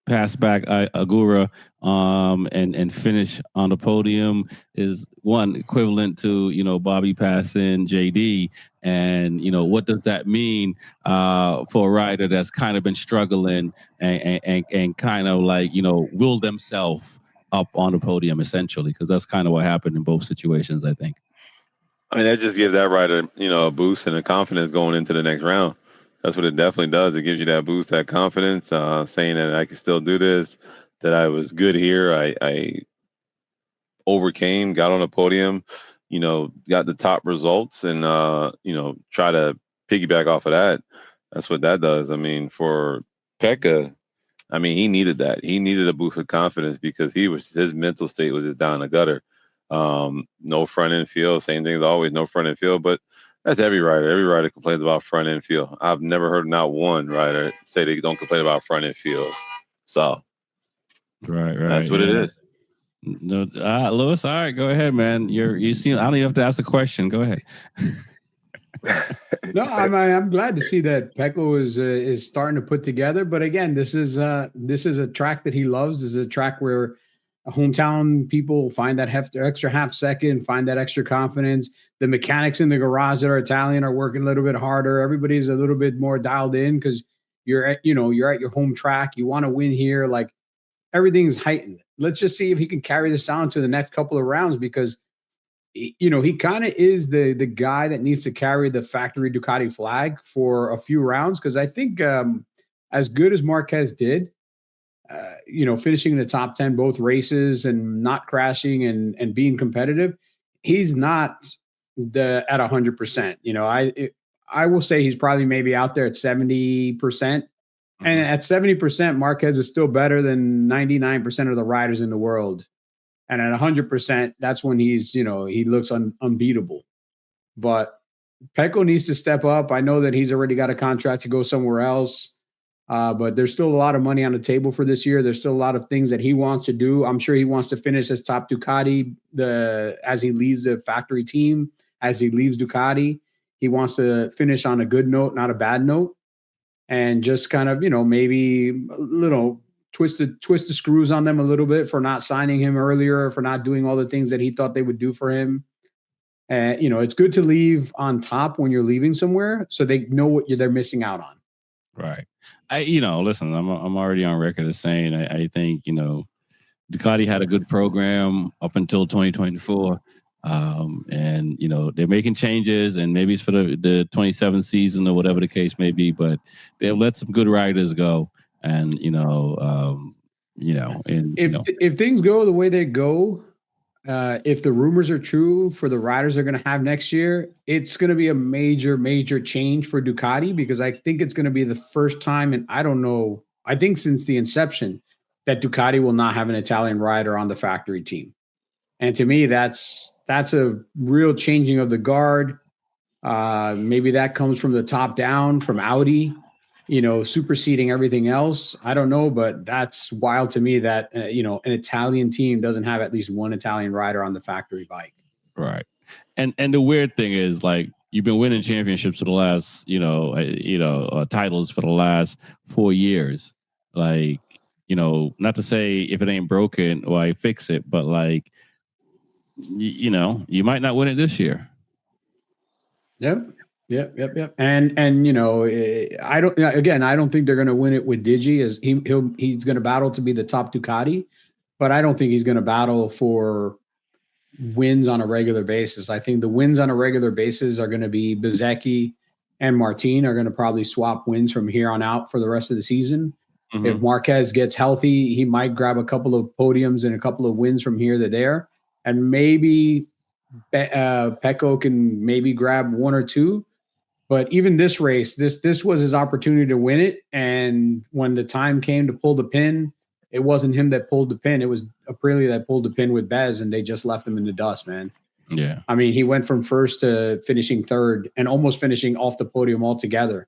pass back Agura and finish on the podium is one equivalent to Bobby passing JD, and what does that mean for a rider that's kind of been struggling and kind of like will themselves up on the podium essentially, because that's kind of what happened in both situations, I think. I mean, that just gives that rider, a boost and a confidence going into the next round. That's what it definitely does. It gives you that boost, that confidence, saying that I can still do this, that I was good here. I overcame, got on a podium, got the top results, and, try to piggyback off of that. That's what that does. I mean, for Pekka, I mean, he needed that. He needed a boost of confidence because his mental state was just down the gutter. No front end feel, same thing as always, no front end feel, but that's every rider. Every rider complains about front end feel. I've never heard not one rider say they don't complain about front end feels. So right. That's what it is. No, Lewis, all right, go ahead, man. You seem, I don't even have to ask the question. Go ahead. No, I'm glad to see that Pecco is starting to put together. But again, this is a track that he loves. This is a track where hometown people find that extra half second, find that extra confidence. The mechanics in the garage that are Italian are working a little bit harder. Everybody's a little bit more dialed in because you're at your home track. You want to win here. Like everything's heightened. Let's just see if he can carry this on to the next couple of rounds because he kind of is the guy that needs to carry the factory Ducati flag for a few rounds because I think as good as Marquez did, finishing in the top 10 both races and not crashing and being competitive, he's not at 100%. I will say he's probably maybe out there at 70%. And at 70%, Marquez is still better than 99% of the riders in the world. And at 100%, that's when he's, he looks unbeatable. But Pecco needs to step up. I know that he's already got a contract to go somewhere else. But there's still a lot of money on the table for this year. There's still a lot of things that he wants to do. I'm sure he wants to finish as top Ducati as he leaves the factory team, as he leaves Ducati. He wants to finish on a good note, not a bad note. And just kind of, maybe a little twist the screws on them a little bit for not signing him earlier, for not doing all the things that he thought they would do for him. It's good to leave on top when you're leaving somewhere so they know what they're missing out on. Right. Listen, I'm already on record as saying I think, Ducati had a good program up until 2024. And they're making changes, and maybe it's for the 27th season or whatever the case may be. But they've let some good riders go, and if things go the way they go, if the rumors are true for the riders they're going to have next year, it's going to be a major, major change for Ducati, because I think it's going to be the first time, and I don't know, I think since the inception, that Ducati will not have an Italian rider on the factory team. And to me, that's a real changing of the guard. Maybe that comes from the top down, from Audi, superseding everything else. I don't know, but that's wild to me that, an Italian team doesn't have at least one Italian rider on the factory bike. Right. And the weird thing is, like, you've been winning championships for the last, titles for the last 4 years. Like, not to say if it ain't broken, why fix it, but like, you might not win it this year. Yep. And I don't think they're going to win it with Digi, as he's going to battle to be the top Ducati, but I don't think he's going to battle for wins on a regular basis. I think the wins on a regular basis are going to be Bezzecchi and Martin are going to probably swap wins from here on out for the rest of the season. Mm-hmm. If Marquez gets healthy, he might grab a couple of podiums and a couple of wins from here to there, and maybe Pecco can maybe grab one or two. But even this race, this was his opportunity to win it. And when the time came to pull the pin, it wasn't him that pulled the pin. It was Aprilia that pulled the pin with Bez, and they just left him in the dust, man. Yeah. I mean, he went from first to finishing third and almost finishing off the podium altogether.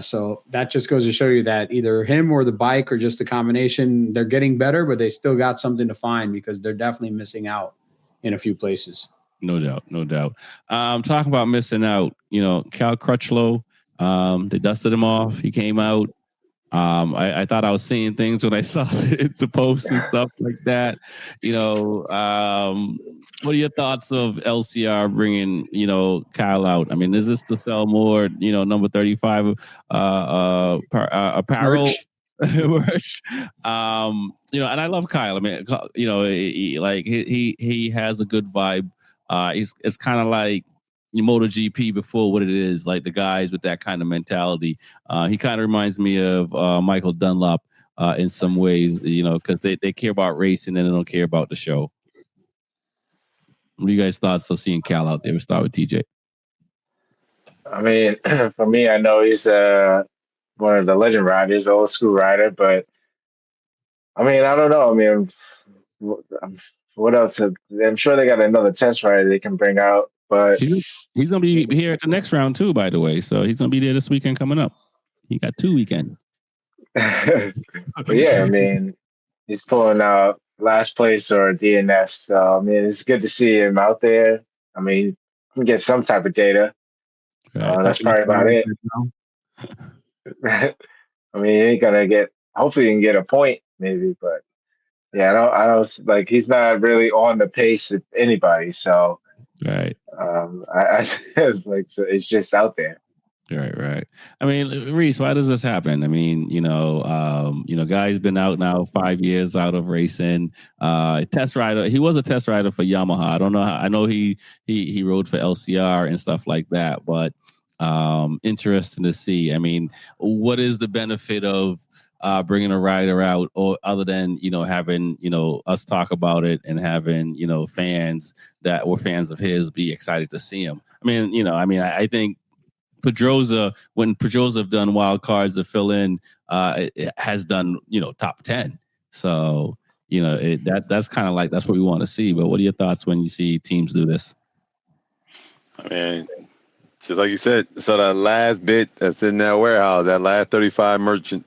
So that just goes to show you that either him or the bike or just the combination, they're getting better, but they still got something to find, because they're definitely missing out in a few places. No doubt. Talking about missing out, Cal Crutchlow, they dusted him off. He came out. I thought I was seeing things when I saw the post and stuff like that. What are your thoughts of LCR bringing, Kyle out? I mean, is this to sell more, number 35 apparel? Merch. And I love Kyle. I mean, he has a good vibe. It's kind of like MotoGP before what it is, like the guys with that kind of mentality. He kind of reminds me of Michael Dunlop in some ways, because they care about racing and they don't care about the show. What are you guys' thoughts of seeing Cal out there? We'll start with TJ. I mean, for me, I know he's one of the legend riders, old school rider, but I mean, I don't know. I mean, what else? I'm sure they got another test rider they can bring out, but he's going to be here at the next round too, by the way. So he's going to be there this weekend coming up. He got 2 weekends. But yeah, I mean, he's pulling out last place or DNS. So I mean, it's good to see him out there. I mean, you can get some type of data. Right. That's probably about it. I mean, he ain't gonna get. Hopefully, he can get a point, maybe. But yeah, I don't like. He's not really on the pace of anybody. So right. It's like, so it's just out there. Right. I mean, Reese, why does this happen? I mean, guy's been out now 5 years out of racing. Test rider. He was a test rider for Yamaha. I don't know. I know he rode for LCR and stuff like that. But interesting to see. I mean, what is the benefit of bringing a rider out, or other than having us talk about it and having fans that were fans of his be excited to see him? I mean, I think Pedrosa, when Pedrosa have done wild cards to fill in, it has done top 10. So that's kind of like, that's what we want to see. But what are your thoughts when you see teams do this? I mean, just like you said, so that last bit that's in that warehouse, that last 35 merchant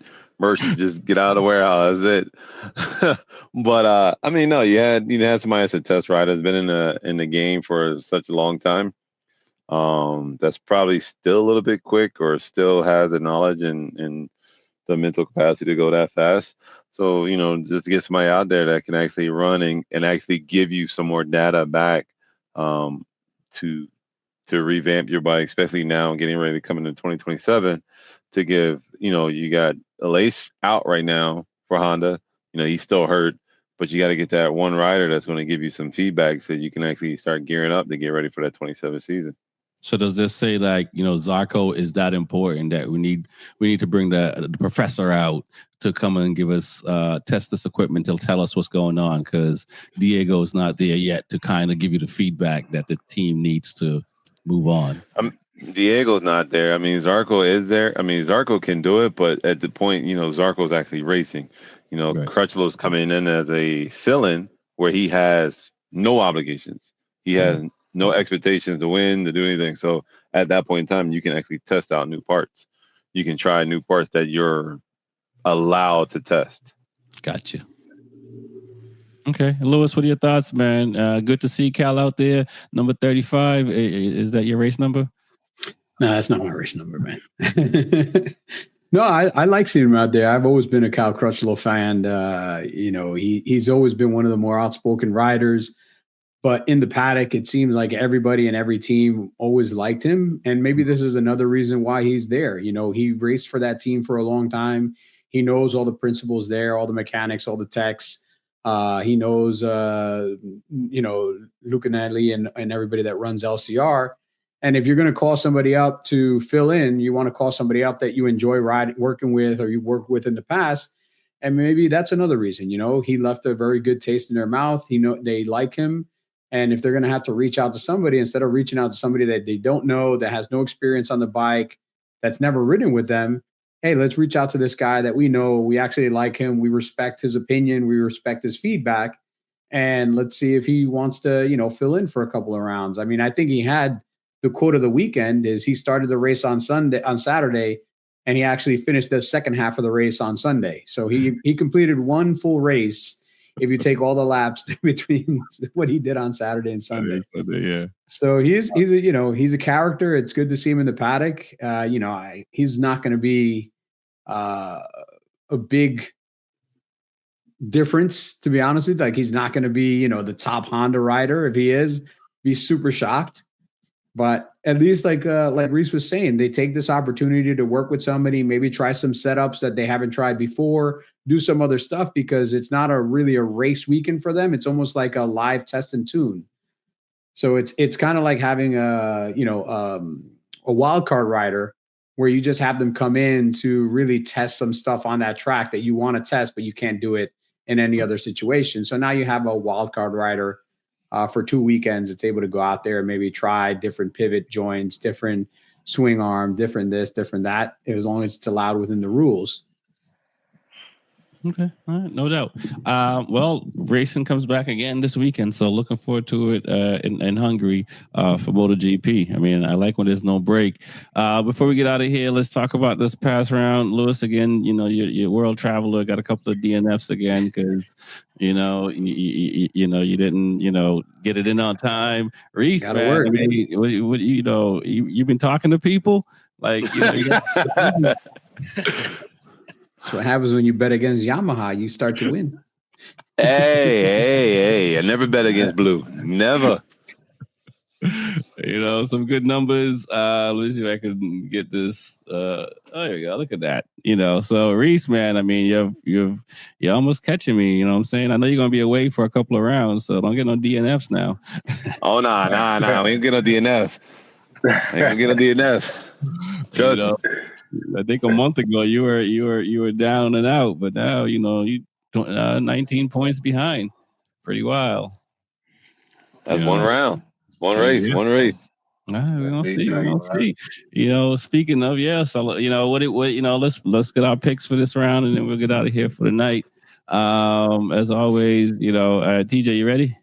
just get out of the warehouse. That's it. But I mean, no, you had somebody that's a test rider, has been in the game for such a long time. That's probably still a little bit quick, or still has the knowledge and the mental capacity to go that fast. So, just to get somebody out there that can actually run and actually give you some more data back to revamp your bike, especially now getting ready to come into 2027, to give, you got Aleix out right now for Honda. He's still hurt, but you got to get that one rider that's going to give you some feedback so you can actually start gearing up to get ready for that 27 season. So does this say like, Zarco is that important that we need to bring the professor out to come and give us test this equipment to tell us what's going on, because Diego's not there yet to kind of give you the feedback that the team needs to move on. Diego's not there. I mean, Zarco is there. I mean, Zarco can do it, but at the point, Zarco's actually racing. Right. Crutchlow's coming in as a fill-in where he has no obligations. He has no expectations to win, to do anything. So at that point in time, you can actually test out new parts. You can try new parts that you're allowed to test. Gotcha. Okay, Lewis, what are your thoughts, man? Good to see Cal out there, number 35. Is that your race number? No, that's not my race number, man. No, I like seeing him out there. I've always been a Cal Crutchlow fan. He's always been one of the more outspoken riders. But in the paddock, it seems like everybody and every team always liked him. And maybe this is another reason why he's there. He raced for that team for a long time. He knows all the principles there, all the mechanics, all the techs. He knows, Lucanelli and everybody that runs LCR. And if you're going to call somebody up to fill in, you want to call somebody up that you enjoy working with or you worked with in the past. And maybe that's another reason. He left a very good taste in their mouth. They like him. And if they're going to have to reach out to somebody, instead of reaching out to somebody that they don't know, that has no experience on the bike, that's never ridden with them, hey, let's reach out to this guy that we know. We actually like him. We respect his opinion. We respect his feedback. And let's see if he wants to, fill in for a couple of rounds. I mean, I think he had the quote of the weekend is he started the race on Saturday, and he actually finished the second half of the race on Sunday. So he completed one full race if you take all the laps between what he did on Saturday and Sunday. Yeah. So he's a character. It's good to see him in the paddock. He's not going to be a big difference, to be honest with you. Like, he's not going to be, the top Honda rider. If he is, be super shocked. But at least like Reese was saying, they take this opportunity to work with somebody, maybe try some setups that they haven't tried before, do some other stuff, because it's not really a race weekend for them. It's almost like a live test and tune. So it's kind of like having a wild card rider where you just have them come in to really test some stuff on that track that you want to test, but you can't do it in any other situation. So now you have a wild card rider for 2 weekends. It's able to go out there and maybe try different pivot joints, different swing arm, different this, different that, as long as it's allowed within the rules. Okay, all right, no doubt. Well, racing comes back again this weekend, so looking forward to it in Hungary for MotoGP. I mean, I like when there's no break. Before we get out of here, let's talk about this past round. Lewis, again, you're world traveler, got a couple of DNFs again because you didn't get it in on time. Reese, man, work, I mean, what you've been talking to people like That's what happens when you bet against Yamaha. You start to win. Hey! I never bet against Blue. Never. Some good numbers. Let me see if I can get this. There you go. Look at that. So Reese, man, I mean, you're almost catching me. You know what I'm saying? I know you're gonna be away for a couple of rounds, so don't get no DNFs now. Oh nah. We ain't get no DNF. Ain't gonna get no DNF. Trust me. I think a month ago you were down and out, but now you 19 points behind. Pretty wild. That's one round, one race. We're gonna see. Speaking of, let's get our picks for this round, and then we'll get out of here for the night. As always, TJ, you ready?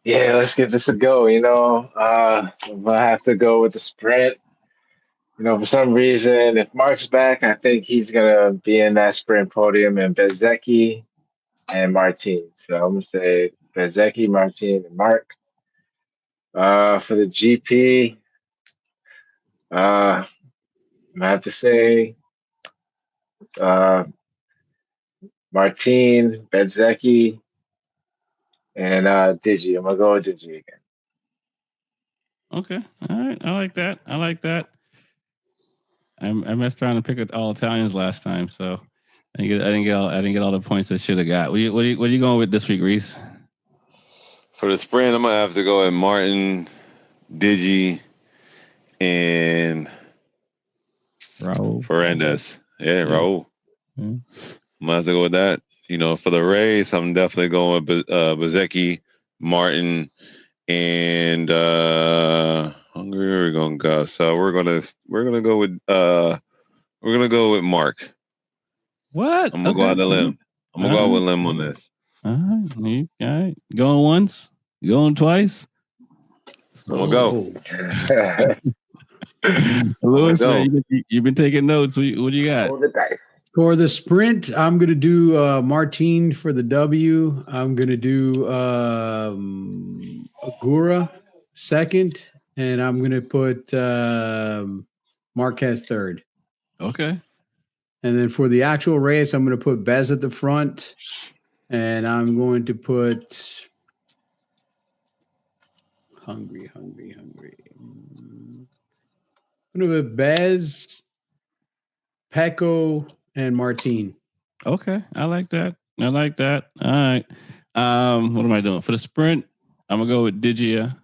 Yeah, let's give this a go. I'm gonna have to go with the sprint. For some reason, if Mark's back, I think he's gonna be in that sprint podium, and Bezzecchi and Martin. So I'm gonna say Bezzecchi, Martin, and Mark. For the GP, I have to say Martin, Bezzecchi, and Digi. I'm gonna go with Digi again. Okay, all right. I like that. I messed around and picked all Italians last time, so I didn't get all the points I should have got. What are you going with this week, Reese? For the sprint, I'm gonna have to go with Martin, Digi, and Raul Ferrandez. Yeah, Raul. Yeah. I'm gonna have to go with that. For the race, I'm definitely going with Bezecchi, Martin, and Hungary. We're gonna go. So we're gonna go with Mark. What? I'm gonna go out the limb. I'm gonna go out with limb on this. All right. Going once, going twice. I'm gonna go. Lewis, man, you've been taking notes. What you got? For the sprint, I'm going to do Martin for the W. I'm going to do Agura second, and I'm going to put Marquez third. Okay. And then for the actual race, I'm going to put Bez at the front, and I'm going to put Hungry. I'm going to put Bez, Pecco, and Martin. Okay, I like that. All right. What am I doing for the sprint? I'm gonna go with Digia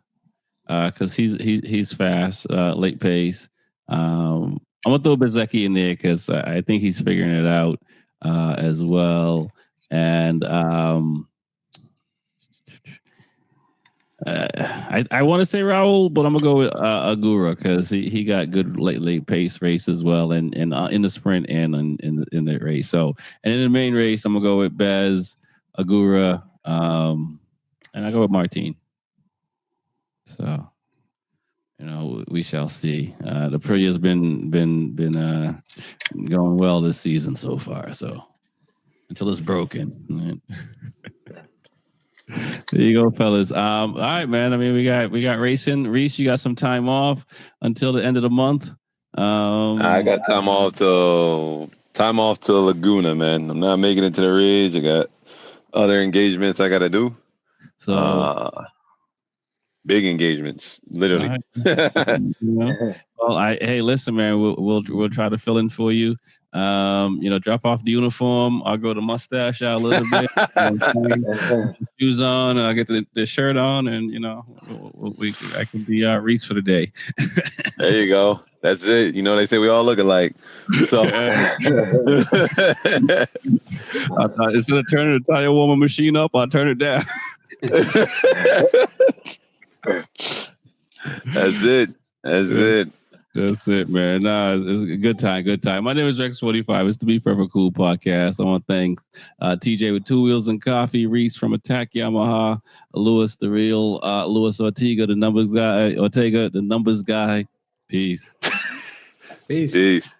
because he's fast, late pace. I'm gonna throw Bezecchi in there because I think he's figuring it out as well. And I want to say Raul, but I'm gonna go with Agura because he got good late pace race as well, and in the sprint and in the race. So, and in the main race, I'm gonna go with Bez, Agura, and I go with Martin. So, we shall see. The Aprilia's been going well this season so far. So, until it's broken. Right? There you go, fellas. All right, man. I mean, we got racing. Reese, you got some time off until the end of the month. I got time off till Laguna, man. I'm not making it to the Ridge. I got other engagements I got to do. So big engagements, literally. Right. Well, hey, listen, man. We'll try to fill in for you. Drop off the uniform. I'll grow the mustache out a little bit. Shoes on. I'll get the shirt on, and I can be Reese for the day. There you go. That's it. They say we all look alike. So I thought instead of turning the tire warmer machine up, I'll turn it down. That's it. That's it, man. Nah, it's a good time. My name is Rex45. It's the Be Forever Cool podcast. I want to thank TJ with Two Wheels and Coffee, Reese from Attack Yamaha, Louis, the real Louis Ortega, the numbers guy. Peace. Peace.